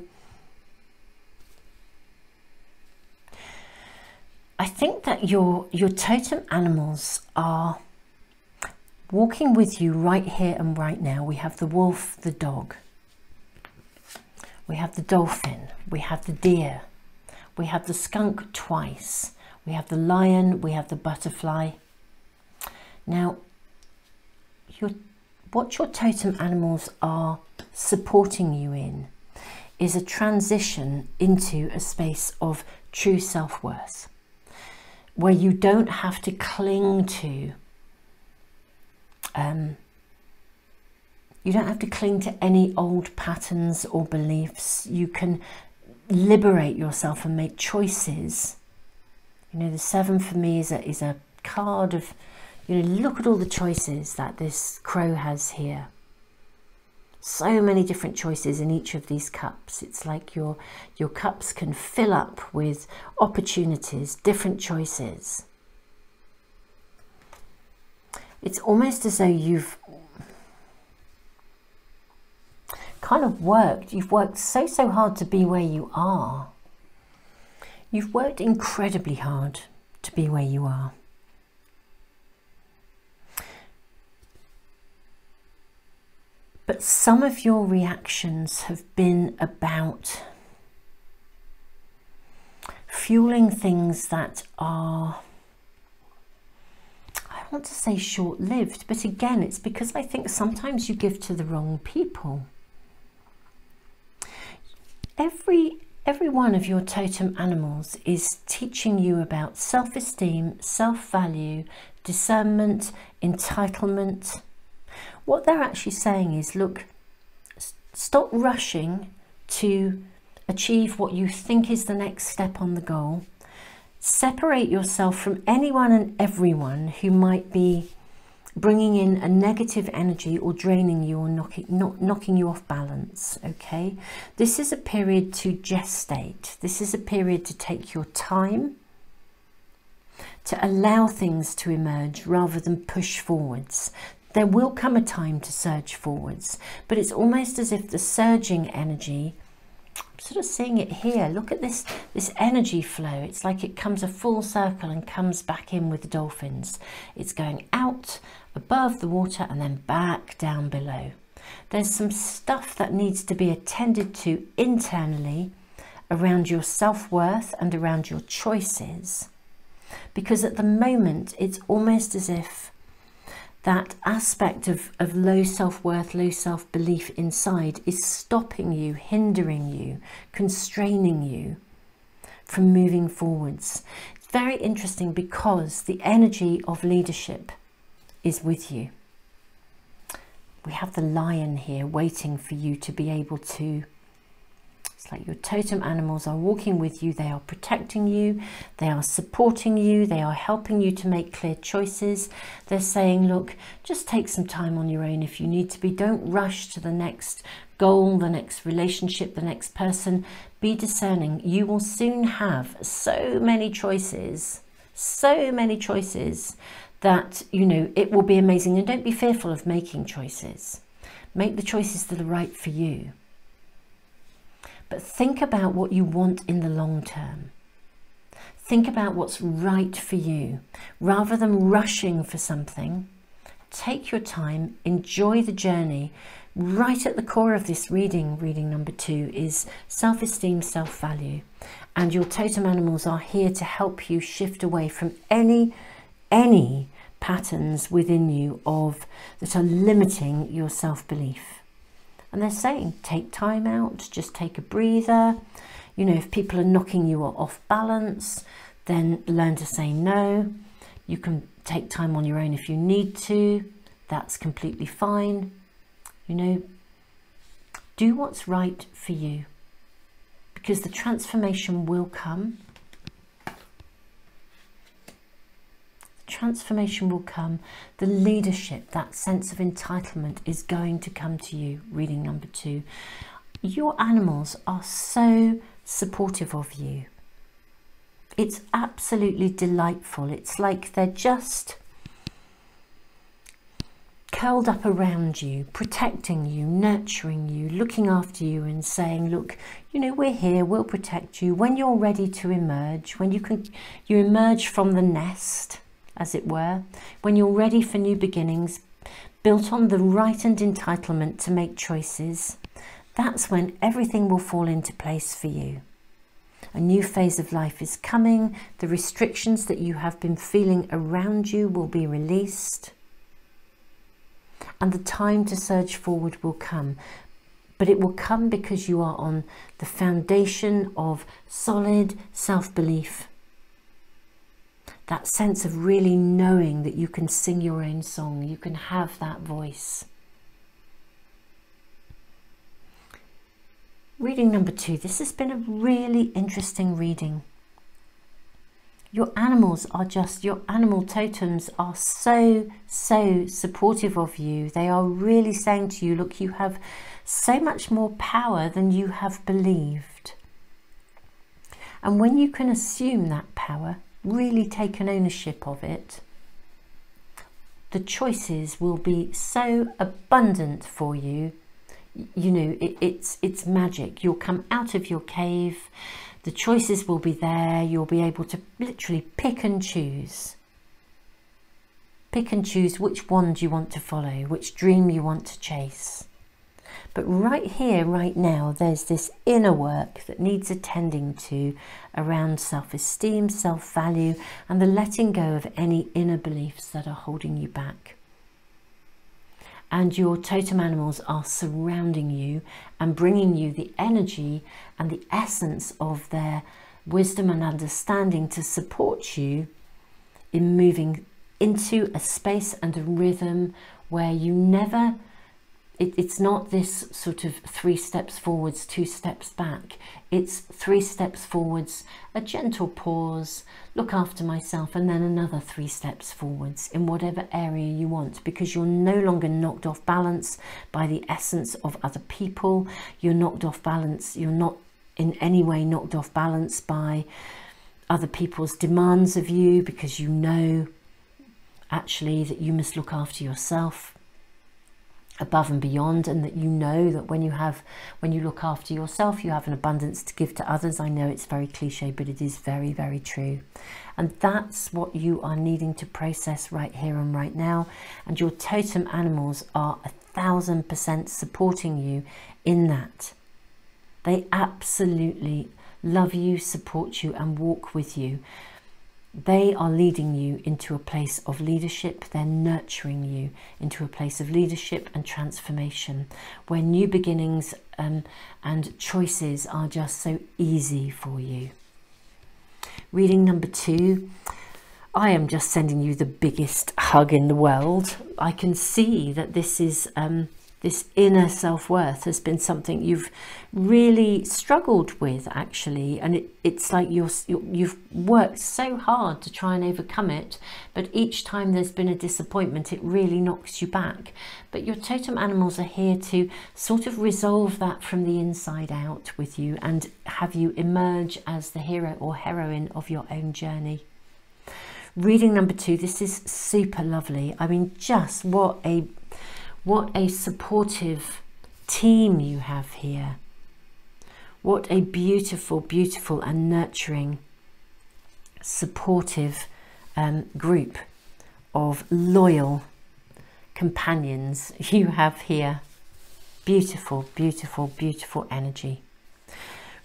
I think that your totem animals are walking with you right here and right now. We have the wolf, the dog. We have the dolphin, we have the deer, we have the skunk twice, we have the lion, we have the butterfly. Now, what your totem animals are supporting you in is a transition into a space of true self-worth. where you don't have to cling to any old patterns or beliefs. You can liberate yourself and make choices. You know, the 7 for me is a card of, you know, look at all the choices that this crow has here. So many different choices in each of these cups. It's like your cups can fill up with opportunities, different choices. It's almost as though you've kind of you've worked so hard to be where you are. You've worked incredibly hard to be where you are. But some of your reactions have been about fueling things that are, I want to say short-lived, but again, it's because I think sometimes you give to the wrong people. Every one of your totem animals is teaching you about self-esteem, self-value, discernment, entitlement. What they're actually saying is, look, stop rushing to achieve what you think is the next step on the goal. Separate yourself from anyone and everyone who might be bringing in a negative energy or draining you or knocking you off balance, okay? This is a period to gestate. This is a period to take your time, to allow things to emerge rather than push forwards. There will come a time to surge forwards, but it's almost as if the surging energy, I'm sort of seeing it here. Look at this energy flow. It's like it comes a full circle and comes back in with the dolphins. It's going out above the water and then back down below. There's some stuff that needs to be attended to internally around your self-worth and around your choices, because at the moment it's almost as if that aspect of low self-worth, low self-belief inside is stopping you, hindering you, constraining you from moving forwards. It's very interesting because the energy of leadership is with you. We have the lion here waiting for you to be able to, it's like your totem animals are walking with you, they are protecting you, they are supporting you, they are helping you to make clear choices. They're saying, look, just take some time on your own if you need to be. Don't rush to the next goal, the next relationship, the next person. Be discerning. You will soon have so many choices that, you know, it will be amazing. And don't be fearful of making choices. Make the choices that are right for you. But think about what you want in the long term. Think about what's right for you. Rather than rushing for something, take your time, enjoy the journey. Right at the core of this reading number 2, is self-esteem, self-value. And your totem animals are here to help you shift away from any patterns within you that are limiting your self-belief. And they're saying, take time out, just take a breather. You know, if people are knocking you off balance, then learn to say no. You can take time on your own if you need to. That's completely fine. You know, do what's right for you, because the transformation will come. Transformation will come. The leadership, that sense of entitlement, is going to come to you. Reading number 2. Your animals are so supportive of you. It's absolutely delightful. It's like they're just curled up around you, protecting you, nurturing you, looking after you and saying, look, you know, we're here, we'll protect you. When you're ready to emerge, when you emerge from the nest, as it were, when you're ready for new beginnings, built on the right and entitlement to make choices, that's when everything will fall into place for you. A new phase of life is coming. The restrictions that you have been feeling around you will be released. And the time to surge forward will come. But it will come because you are on the foundation of solid self-belief. that sense of really knowing that you can sing your own song, you can have that voice. Reading number 2, this has been a really interesting reading. Your animals are just, your animal totems are so supportive of you. They are really saying to you, look, you have so much more power than you have believed. And when you can assume that power, really take an ownership of it, the choices will be so abundant for you. You know, it's magic. You'll come out of your cave, the choices will be there, you'll be able to literally pick and choose. Pick and choose which wand you want to follow, which dream you want to chase. But right here, right now, there's this inner work that needs attending to around self-esteem, self-value, and the letting go of any inner beliefs that are holding you back. And your totem animals are surrounding you and bringing you the energy and the essence of their wisdom and understanding to support you in moving into a space and a rhythm where you never, it's not this sort of 3 steps forwards, 2 steps back. It's 3 steps forwards, a gentle pause, look after myself, and then another 3 steps forwards in whatever area you want, because you're no longer knocked off balance by the essence of other people. You're knocked off balance. You're not in any way knocked off balance by other people's demands of you, because you know actually that you must look after yourself above and beyond, and that you know that when you look after yourself, you have an abundance to give to others. I know it's very cliche, but it is very, very true. And that's what you are needing to process right here and right now. And your totem animals are 1000% supporting you in that. They absolutely love you, support you, and walk with you. They are leading you into a place of leadership. They're nurturing you into a place of leadership and transformation, where new beginnings and choices are just so easy for you. Reading number 2, I am just sending you the biggest hug in the world. I can see that this is this inner self-worth has been something you've really struggled with, actually, and it's like you've worked so hard to try and overcome it, but each time there's been a disappointment, it really knocks you back. But your totem animals are here to sort of resolve that from the inside out with you and have you emerge as the hero or heroine of your own journey. Reading number 2, this is super lovely. I mean, just what a supportive team you have here. What a beautiful, beautiful and nurturing, supportive group of loyal companions you have here. Beautiful, beautiful, beautiful energy.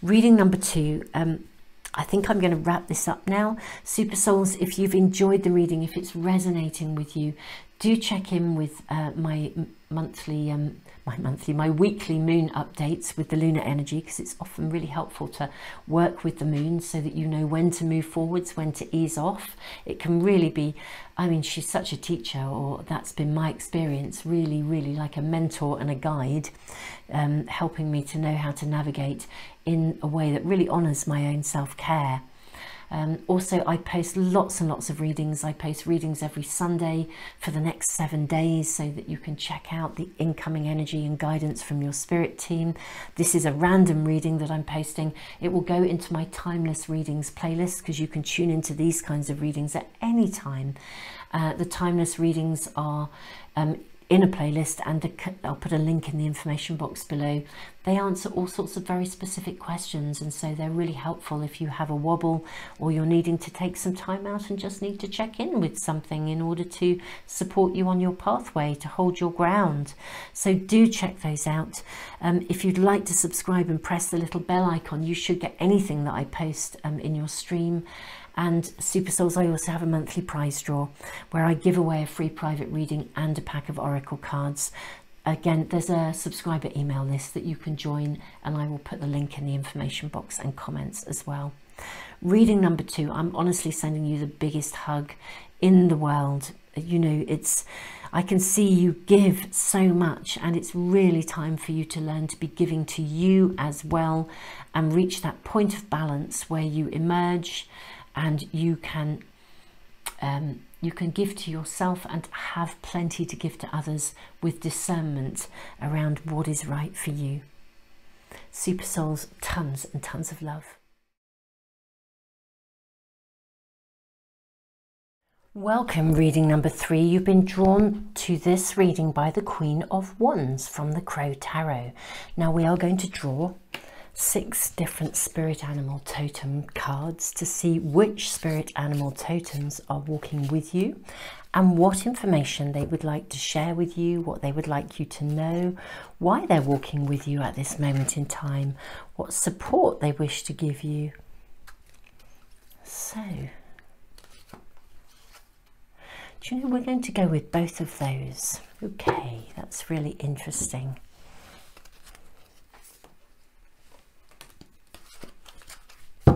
Reading number 2, I think I'm going to wrap this up now. Super Souls, if you've enjoyed the reading, if it's resonating with you, do check in with my weekly moon updates with the lunar energy, because it's often really helpful to work with the moon so that you know when to move forwards, when to ease off. It can really be, I mean, she's such a teacher, or that's been my experience, really, really like a mentor and a guide, helping me to know how to navigate in a way that really honours my own self-care. Also, I post lots and lots of readings. I post readings every Sunday for the next 7 days so that you can check out the incoming energy and guidance from your spirit team. This is a random reading that I'm posting. It will go into my Timeless Readings playlist, because you can tune into these kinds of readings at any time. The Timeless Readings are in a playlist, and I'll put a link in the information box below. They answer all sorts of very specific questions, and so they're really helpful if you have a wobble, or you're needing to take some time out and just need to check in with something in order to support you on your pathway, to hold your ground. So do check those out. If you'd like to subscribe and press the little bell icon, you should get anything that I post in your stream. And Super Souls, I also have a monthly prize draw where I give away a free private reading and a pack of oracle cards. Again, there's a subscriber email list that you can join, and I will put the link in the information box and comments as well. Reading number 2, I'm honestly sending you the biggest hug in the world. You know, I can see you give so much, and it's really time for you to learn to be giving to you as well, and reach that point of balance where you emerge and you can give to yourself and have plenty to give to others with discernment around what is right for you. Super souls, tons and tons of love. Welcome, reading number 3. You've been drawn to this reading by the Queen of Wands from the Crow Tarot. Now we are going to draw 6 different spirit animal totem cards to see which spirit animal totems are walking with you and what information they would like to share with you, what they would like you to know, why they're walking with you at this moment in time, what support they wish to give you. So, do you know, we're going to go with both of those. Okay, that's really interesting. I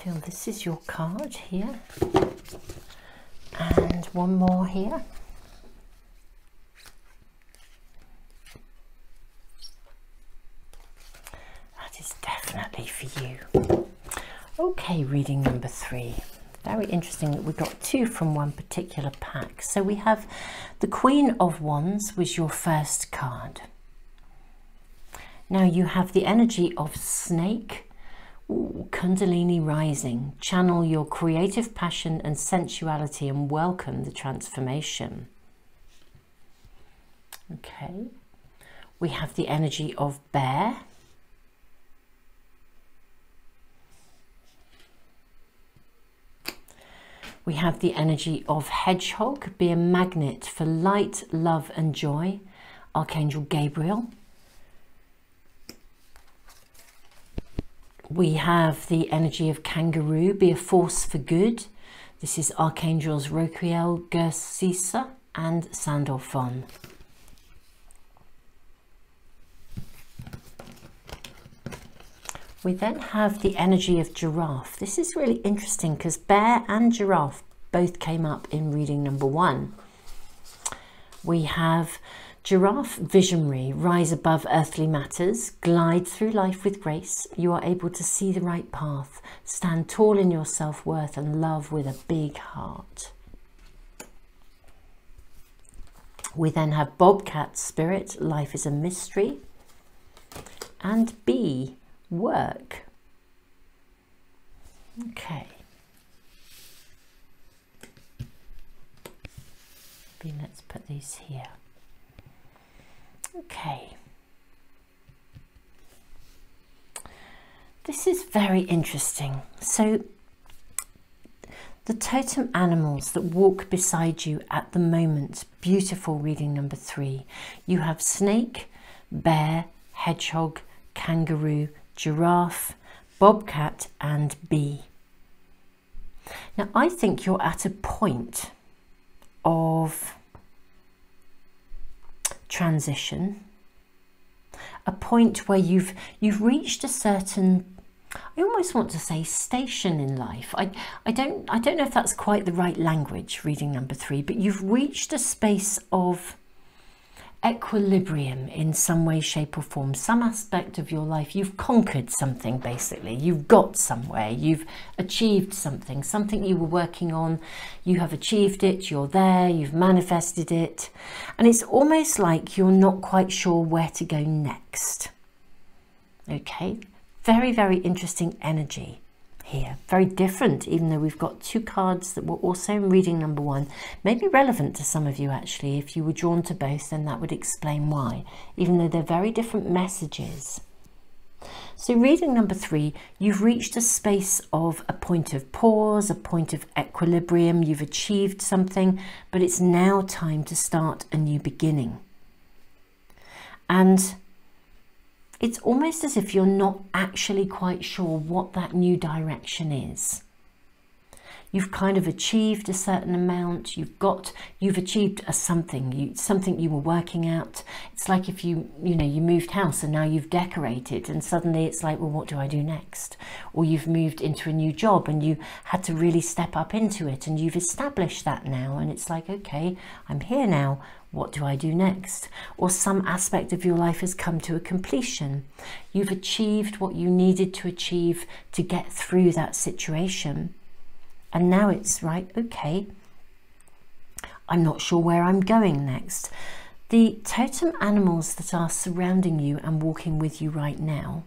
feel this is your card here, and one more here. Definitely for you. Okay, reading number 3. Very interesting that we got 2 from one particular pack. So we have the Queen of Wands was your first card. Now you have the energy of snake. Ooh, Kundalini rising. Channel your creative passion and sensuality and welcome the transformation. Okay. We have the energy of bear. We have the energy of hedgehog, be a magnet for light, love and joy, Archangel Gabriel. We have the energy of kangaroo, be a force for good. This is Archangels Roquiel, Gersisa and Sandalphon. We then have the energy of giraffe. This is really interesting because bear and giraffe both came up in reading number 1. We have giraffe visionary, rise above earthly matters, glide through life with grace. You are able to see the right path, stand tall in your self-worth and love with a big heart. We then have bobcat spirit, life is a mystery, and bee, work. Okay. Let's put these here. Okay. This is very interesting. So the totem animals that walk beside you at the moment, beautiful reading number 3. You have snake, bear, hedgehog, kangaroo, giraffe, bobcat and bee. Now I think you're at a point of transition, a point where you've reached a certain, I almost want to say station in life. I don't know if that's quite the right language, reading number 3, but you've reached a space of equilibrium in some way, shape or form, some aspect of your life. You've conquered something, basically. You've got somewhere, you've achieved something you were working on, you have achieved it, you're there, you've manifested it, and it's almost like you're not quite sure where to go next. Okay, very, very interesting energy here, very different, even though we've got 2 cards that were also in reading number 1. Maybe relevant to some of you actually. If you were drawn to both, then that would explain why, even though they're very different messages. So reading number 3, you've reached a space of a point of pause, a point of equilibrium. You've achieved something, but it's now time to start a new beginning. And it's almost as if you're not actually quite sure what that new direction is. you've kind of achieved a certain amount, you've achieved something you were working at. It's like if you moved house and now you've decorated, and suddenly it's like, well, what do I do next? Or you've moved into a new job and you had to really step up into it, and you've established that now, and it's like, okay, I'm here now, what do I do next? Or some aspect of your life has come to a completion. You've achieved what you needed to achieve to get through that situation. And now it's right, okay, I'm not sure where I'm going next. The totem animals that are surrounding you and walking with you right now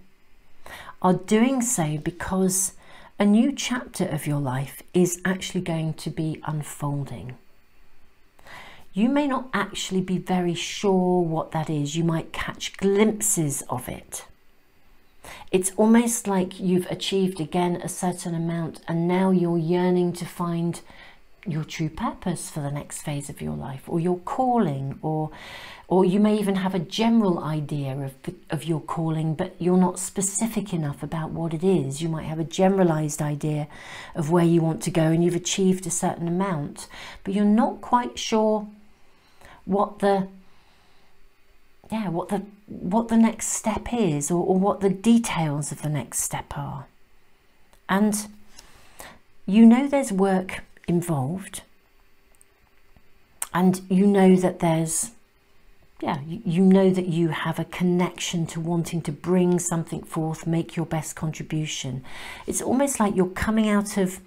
are doing so because a new chapter of your life is actually going to be unfolding. You may not actually be very sure what that is. You might catch glimpses of it. It's almost like you've achieved again a certain amount, and now you're yearning to find your true purpose for the next phase of your life, or your calling, or you may even have a general idea of your calling, but you're not specific enough about what it is. You might have a generalized idea of where you want to go, and you've achieved a certain amount, but you're not quite sure what the next step is, or what the details of the next step are. And you know there's work involved, and you know that you have a connection to wanting to bring something forth, make your best contribution. It's almost like you're coming out of,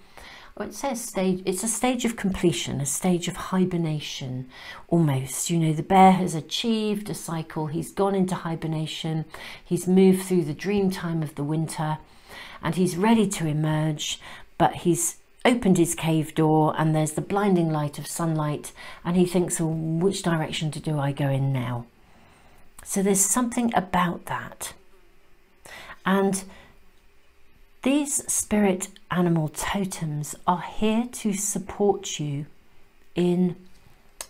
well, it says stage, it's a stage of completion, a stage of hibernation almost. You know, the bear has achieved a cycle, he's gone into hibernation, he's moved through the dream time of the winter, and he's ready to emerge, but he's opened his cave door and there's the blinding light of sunlight, and he thinks, well, which direction do I go in now? So there's something about that. And these spirit animal totems are here to support you in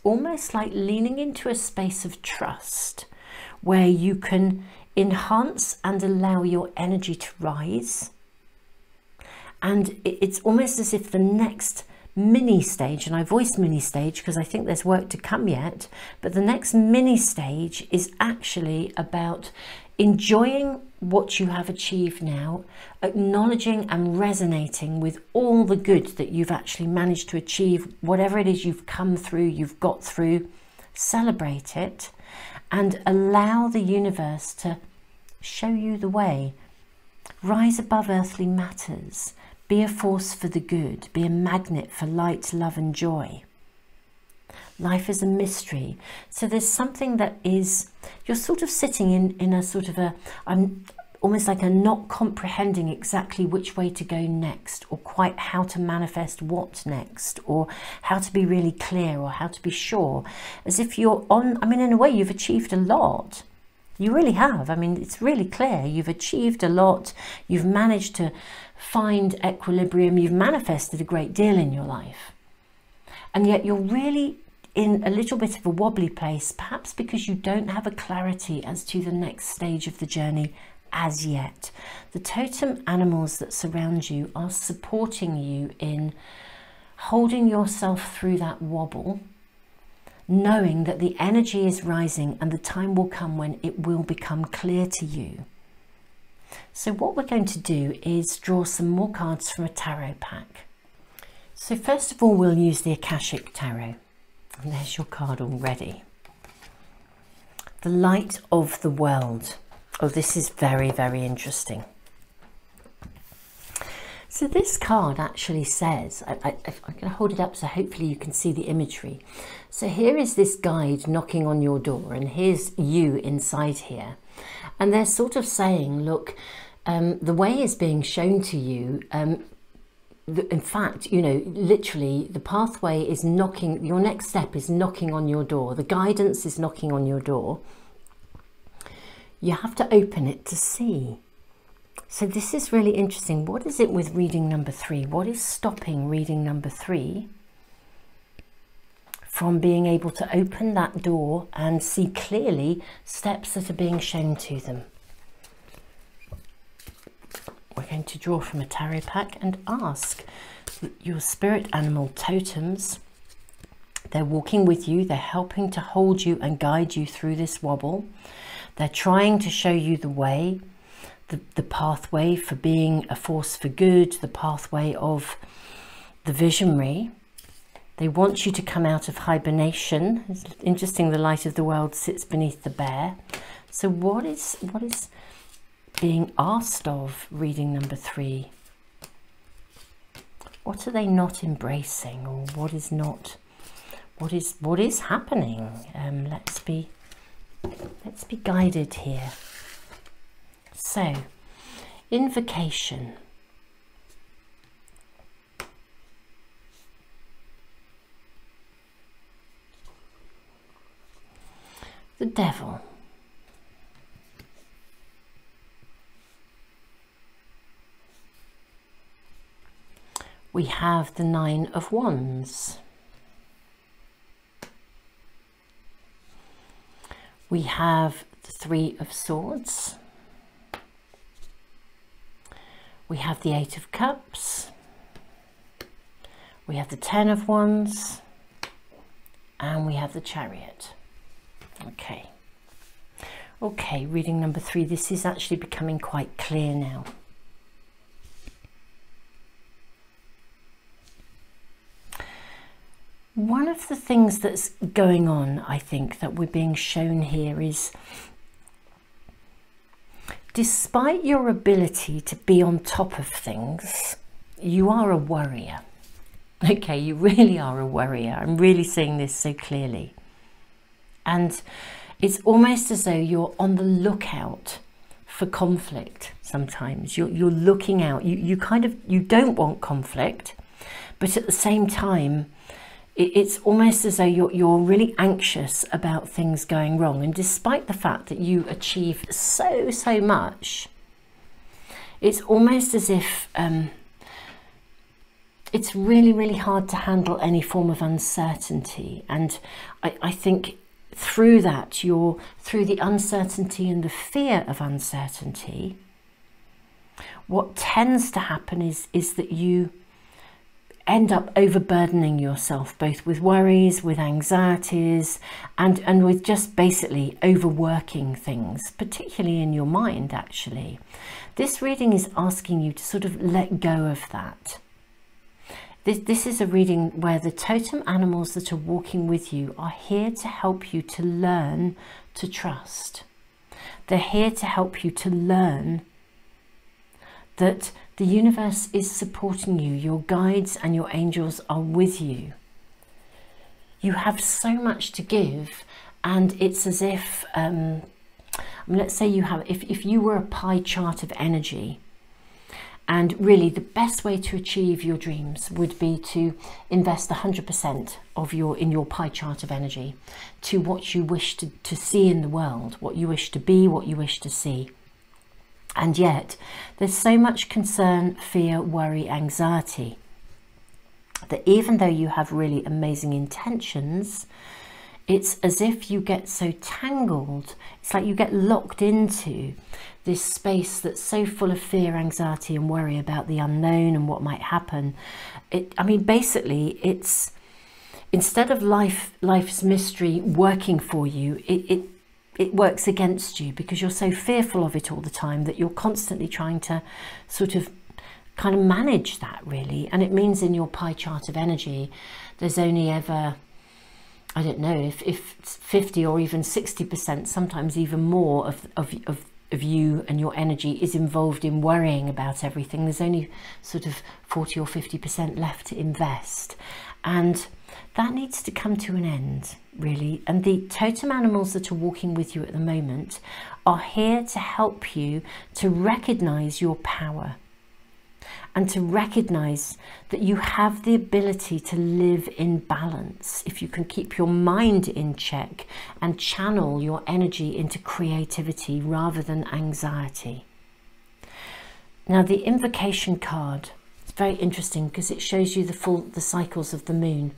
almost like leaning into a space of trust where you can enhance and allow your energy to rise. And it's almost as if the next mini stage, and I voice mini stage because I think there's work to come yet, but the next mini stage is actually about enjoying what you have achieved now, acknowledging and resonating with all the good that you've actually managed to achieve, whatever it is you've come through, you've got through, celebrate it and allow the universe to show you the way. Rise above earthly matters, be a force for the good, be a magnet for light, love and joy. Life is a mystery. So there's something that is, you're sort of sitting in a sort of almost like a not comprehending exactly which way to go next, or quite how to manifest what next, or how to be really clear, or how to be sure. As if you're on, I mean, in a way you've achieved a lot. You really have. I mean, it's really clear. You've achieved a lot. You've managed to find equilibrium. You've manifested a great deal in your life. And yet you're really in a little bit of a wobbly place, perhaps because you don't have a clarity as to the next stage of the journey as yet. The totem animals that surround you are supporting you in holding yourself through that wobble, knowing that the energy is rising and the time will come when it will become clear to you. So what we're going to do is draw some more cards from a tarot pack. So first of all, we'll use the Akashic Tarot. And there's your card already. The Light of the World. Oh, this is very, very interesting. So this card actually says, I'm going to hold it up so hopefully you can see the imagery. So here is this guide knocking on your door, and here's you inside here. And they're sort of saying, look, the way is being shown to you. In fact, you know, literally the pathway is knocking, your next step is knocking on your door. The guidance is knocking on your door. You have to open it to see. So this is really interesting. What is it with reading number 3? What is stopping reading number 3 from being able to open that door and see clearly steps that are being shown to them? we're going to draw from a tarot pack and ask your spirit animal totems. They're walking with you, they're helping to hold you and guide you through this wobble. They're trying to show you the way, the pathway for being a force for good, the pathway of the visionary. They want you to come out of hibernation. It's interesting, the light of the world sits beneath the bear. So what is being asked of reading number 3? What are they not embracing, or what is not? What is happening? Let's be guided here. So, invocation. The devil. We have the 9 of Wands. We have the 3 of Swords. We have the 8 of Cups. We have the 10 of Wands. And we have the Chariot. Okay. Okay, reading number 3. This is actually becoming quite clear now. One of the things that's going on, I think, that we're being shown here is, despite your ability to be on top of things, you are a worrier. Okay, you really are a worrier. I'm really seeing this so clearly. And it's almost as though you're on the lookout for conflict sometimes. You're looking out. You don't want conflict, but at the same time, it's almost as though you're really anxious about things going wrong. And despite the fact that you achieve so much, it's almost as if it's really hard to handle any form of uncertainty. And I think through that, through the uncertainty and the fear of uncertainty, what tends to happen is that you end up overburdening yourself, both with worries, with anxieties, and with just basically overworking things, particularly in your mind, actually. This reading is asking you to sort of let go of that. This is a reading where the totem animals that are walking with you are here to help you to learn to trust. They're here to help you to learn that the universe is supporting you. Your guides and your angels are with you. You have so much to give, and it's as if, let's say you have, if you were a pie chart of energy, and really the best way to achieve your dreams would be to invest 100% in your pie chart of energy to what you wish to see in the world, what you wish to be, what you wish to see. And yet there's so much concern, fear, worry, anxiety, that even though you have really amazing intentions, it's as if you get so tangled. It's like you get locked into this space that's so full of fear, anxiety and worry about the unknown and what might happen. Basically, it's instead of life's mystery working for you, it works against you, because you're so fearful of it all the time that you're constantly trying to sort of kind of manage that, really. And it means in your pie chart of energy, there's only ever, I don't know, if 50 or even 60%, sometimes even more of you and your energy is involved in worrying about everything. There's only sort of 40 or 50% left to invest. And that needs to come to an end, really. And the totem animals that are walking with you at the moment are here to help you to recognize your power and to recognize that you have the ability to live in balance if you can keep your mind in check and channel your energy into creativity rather than anxiety. Now, the invocation card very interesting because it shows you the cycles of the moon.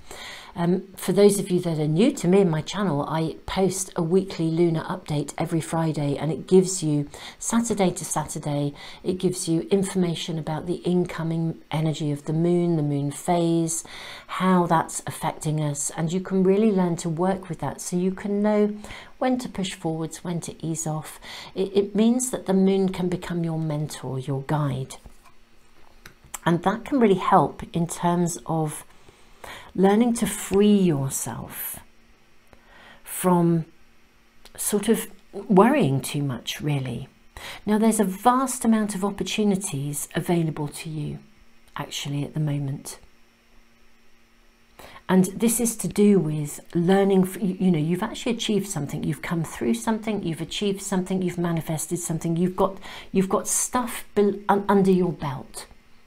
For those of you that are new to me and my channel, I post a weekly lunar update every Friday, and it gives you Saturday to Saturday, it gives you information about the incoming energy of the moon phase, how that's affecting us, and you can really learn to work with that so you can know when to push forwards, when to ease off. It means that the moon can become your mentor, your guide. And that can really help in terms of learning to free yourself from sort of worrying too much, really. Now, there's a vast amount of opportunities available to you, actually, at the moment. And this is to do with learning, you know, you've actually achieved something, you've come through something, you've achieved something, you've manifested something, you've got stuff under your belt.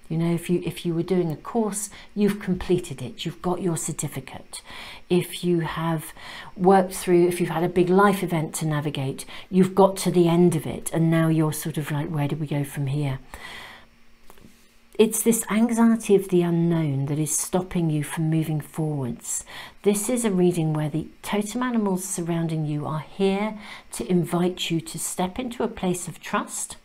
You know, if you were doing a course, you've completed it, you've got your certificate. If you have worked through, if you've had a big life event to navigate, you've got to the end of it, and now you're sort of like, where do we go from here? It's this anxiety of the unknown that is stopping you from moving forwards. This is a reading where the totem animals surrounding you are here to invite you to step into a place of trust.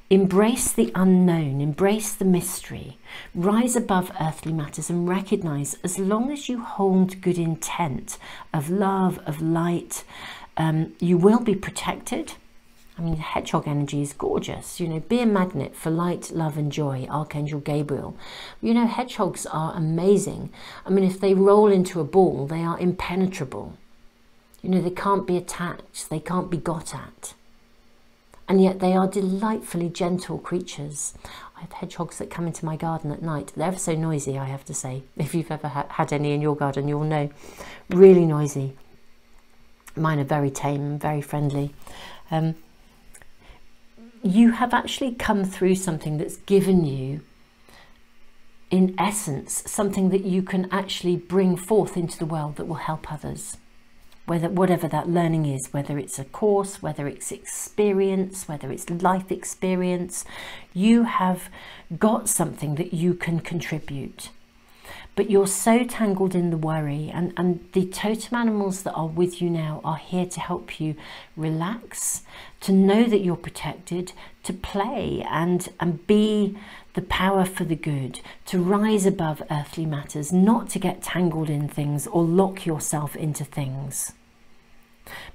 Embrace the unknown, embrace the mystery, rise above earthly matters and recognize, as long as you hold good intent of love, of light, you will be protected. I mean, hedgehog energy is gorgeous. You know, be a magnet for light, love and joy, Archangel Gabriel. You know, hedgehogs are amazing. I mean, if they roll into a ball, they are impenetrable. You know, they can't be attacked, they can't be got at. And yet they are delightfully gentle creatures. I have hedgehogs that come into my garden at night. They're ever so noisy, I have to say. If you've ever had any in your garden, you'll know. Really noisy. Mine are very tame and very friendly. You have actually come through something that's given you, in essence, something that you can actually bring forth into the world that will help others. Whatever that learning is, whether it's a course, whether it's experience, whether it's life experience, you have got something that you can contribute. But you're so tangled in the worry, and the totem animals that are with you now are here to help you relax, to know that you're protected, to play and be the power for the good, to rise above earthly matters, not to get tangled in things or lock yourself into things,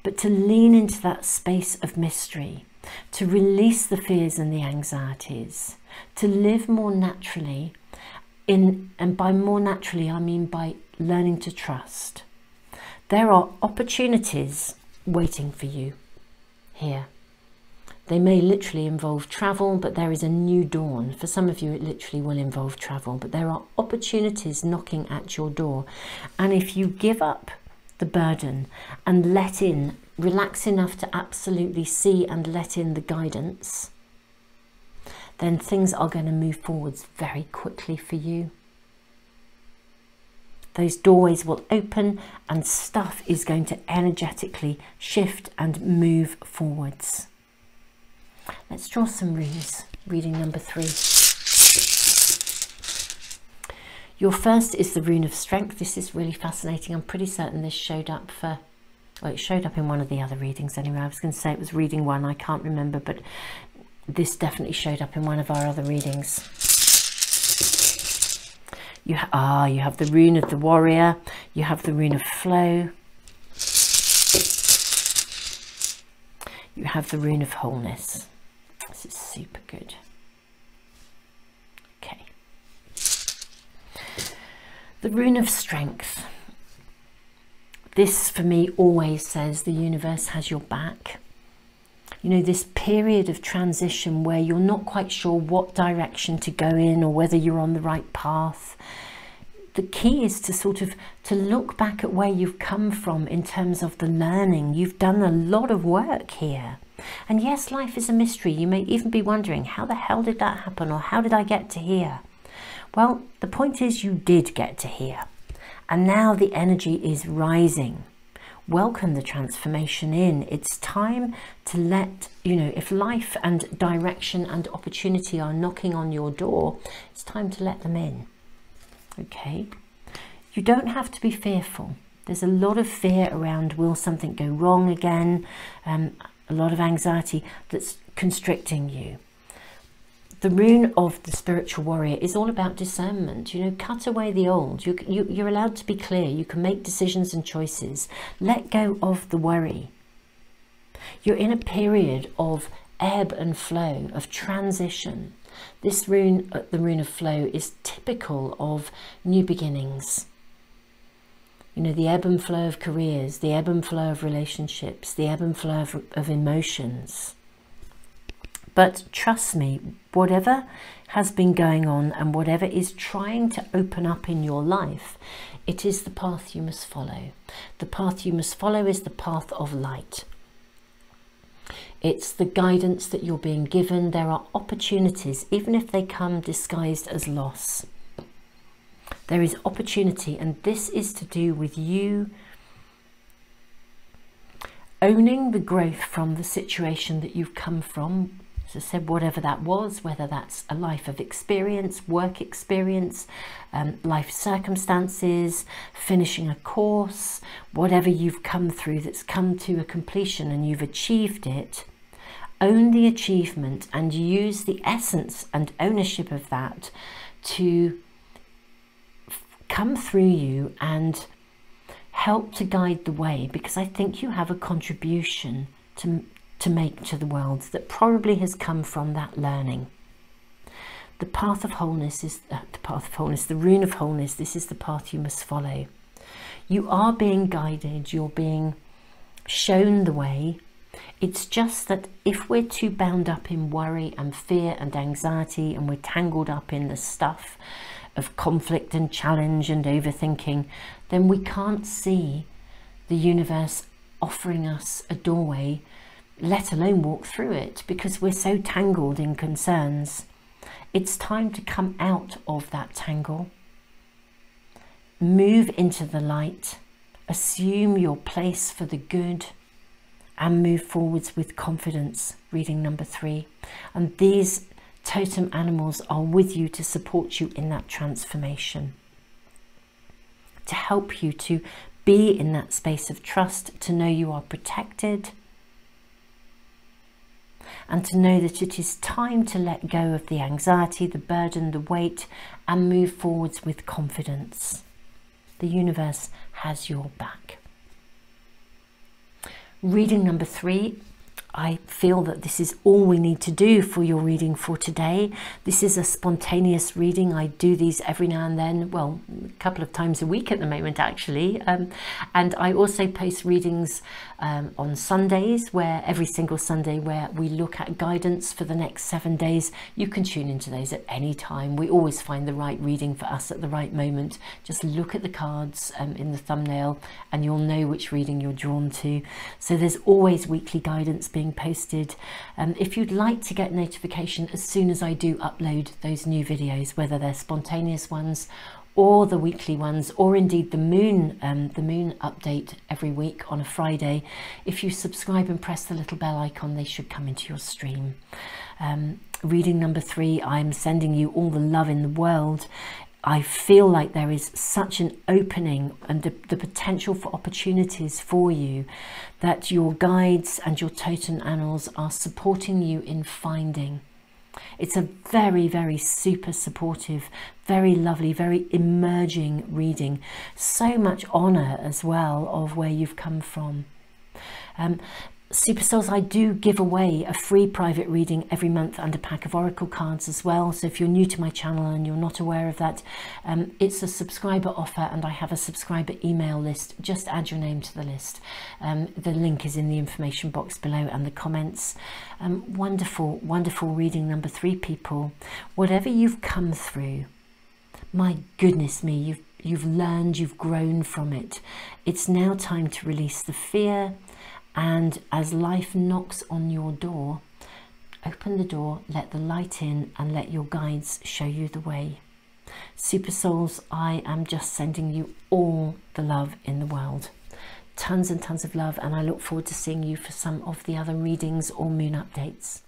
but to lean into that space of mystery, to release the fears and the anxieties, to live more naturally. And by more naturally, I mean by learning to trust. There are opportunities waiting for you here. They may literally involve travel, but there is a new dawn. For some of you, it literally will involve travel, but there are opportunities knocking at your door. And if you give up the burden and let in, relax enough to absolutely see and let in the guidance, then things are going to move forwards very quickly for you. Those doorways will open and stuff is going to energetically shift and move forwards. Let's draw some runes. Reading number 3. Your first is the rune of strength. This is really fascinating. I'm pretty certain this showed up for, well, it showed up in one of the other readings anyway. I was going to say it was reading 1, I can't remember, but this definitely showed up in one of our other readings. You have the rune of the warrior, you have the rune of flow, you have the rune of wholeness. This is super good. Okay. The rune of strength. This for me always says the universe has your back. You know, this period of transition where you're not quite sure what direction to go in or whether you're on the right path. The key is to sort of to look back at where you've come from in terms of the learning. You've done a lot of work here. And yes, life is a mystery. You may even be wondering, how the hell did that happen? Or how did I get to here? Well, the point is you did get to here. And now the energy is rising. welcome the transformation in. It's time to let, you know, if life and direction and opportunity are knocking on your door, it's time to let them in. Okay, you don't have to be fearful. There's a lot of fear around, will something go wrong again? A lot of anxiety that's constricting you. The rune of the spiritual warrior is all about discernment. You know, cut away the old. You're allowed to be clear. You can make decisions and choices. Let go of the worry. You're in a period of ebb and flow, of transition. This rune, the rune of flow, is typical of new beginnings. You know, the ebb and flow of careers, the ebb and flow of relationships, the ebb and flow of emotions. But trust me, whatever has been going on and whatever is trying to open up in your life, it is the path you must follow. The path you must follow is the path of light. It's the guidance that you're being given. There are opportunities, even if they come disguised as loss. There is opportunity, and this is to do with you owning the growth from the situation that you've come from. As I said, whatever that was, whether that's a life of experience, work experience, life circumstances, finishing a course, whatever you've come through that's come to a completion and you've achieved it, own the achievement and use the essence and ownership of that to come through you and help to guide the way, because I think you have a contribution to make to the world that probably has come from that learning. The path of wholeness is the path of wholeness, the rune of wholeness. This is the path you must follow. You are being guided, you're being shown the way. It's just that if we're too bound up in worry and fear and anxiety, and we're tangled up in the stuff of conflict and challenge and overthinking, then we can't see the universe offering us a doorway, let alone walk through it, because we're so tangled in concerns. It's time to come out of that tangle, move into the light, assume your place for the good, and move forwards with confidence. Reading number 3. And these totem animals are with you to support you in that transformation, to help you to be in that space of trust, to know you are protected, and to know that it is time to let go of the anxiety, the burden, the weight, and move forwards with confidence. The universe has your back. Reading number 3. I feel that this is all we need to do for your reading for today. This is a spontaneous reading. I do these every now and then, well, a couple of times a week at the moment actually, and I also post readings on Sundays, where every single Sunday, where we look at guidance for the next 7 days. You can tune into those at any time. We always find the right reading for us at the right moment. Just look at the cards in the thumbnail and you'll know which reading you're drawn to. So there's always weekly guidance being posted. If you'd like to get notification as soon as I do upload those new videos, whether they're spontaneous ones or the weekly ones, or indeed the moon update every week on a Friday, if you subscribe and press the little bell icon, they should come into your stream. Reading number 3, I'm sending you all the love in the world. I feel like there is such an opening and the potential for opportunities for you, that your guides and your totem animals are supporting you in finding. It's a very, very super supportive, very lovely, very emerging reading. So much honour as well of where you've come from. Super Souls, I do give away a free private reading every month and a pack of oracle cards as well. So if you're new to my channel and you're not aware of that, it's a subscriber offer, and I have a subscriber email list. Just add your name to the list. The link is in the information box below and the comments. Wonderful, wonderful reading number 3, people. Whatever you've come through, my goodness me, you've learned, you've grown from it. It's now time to release the fear. And as life knocks on your door, open the door, let the light in, and let your guides show you the way. Super Souls, I am just sending you all the love in the world. Tons and tons of love, and I look forward to seeing you for some of the other readings or moon updates.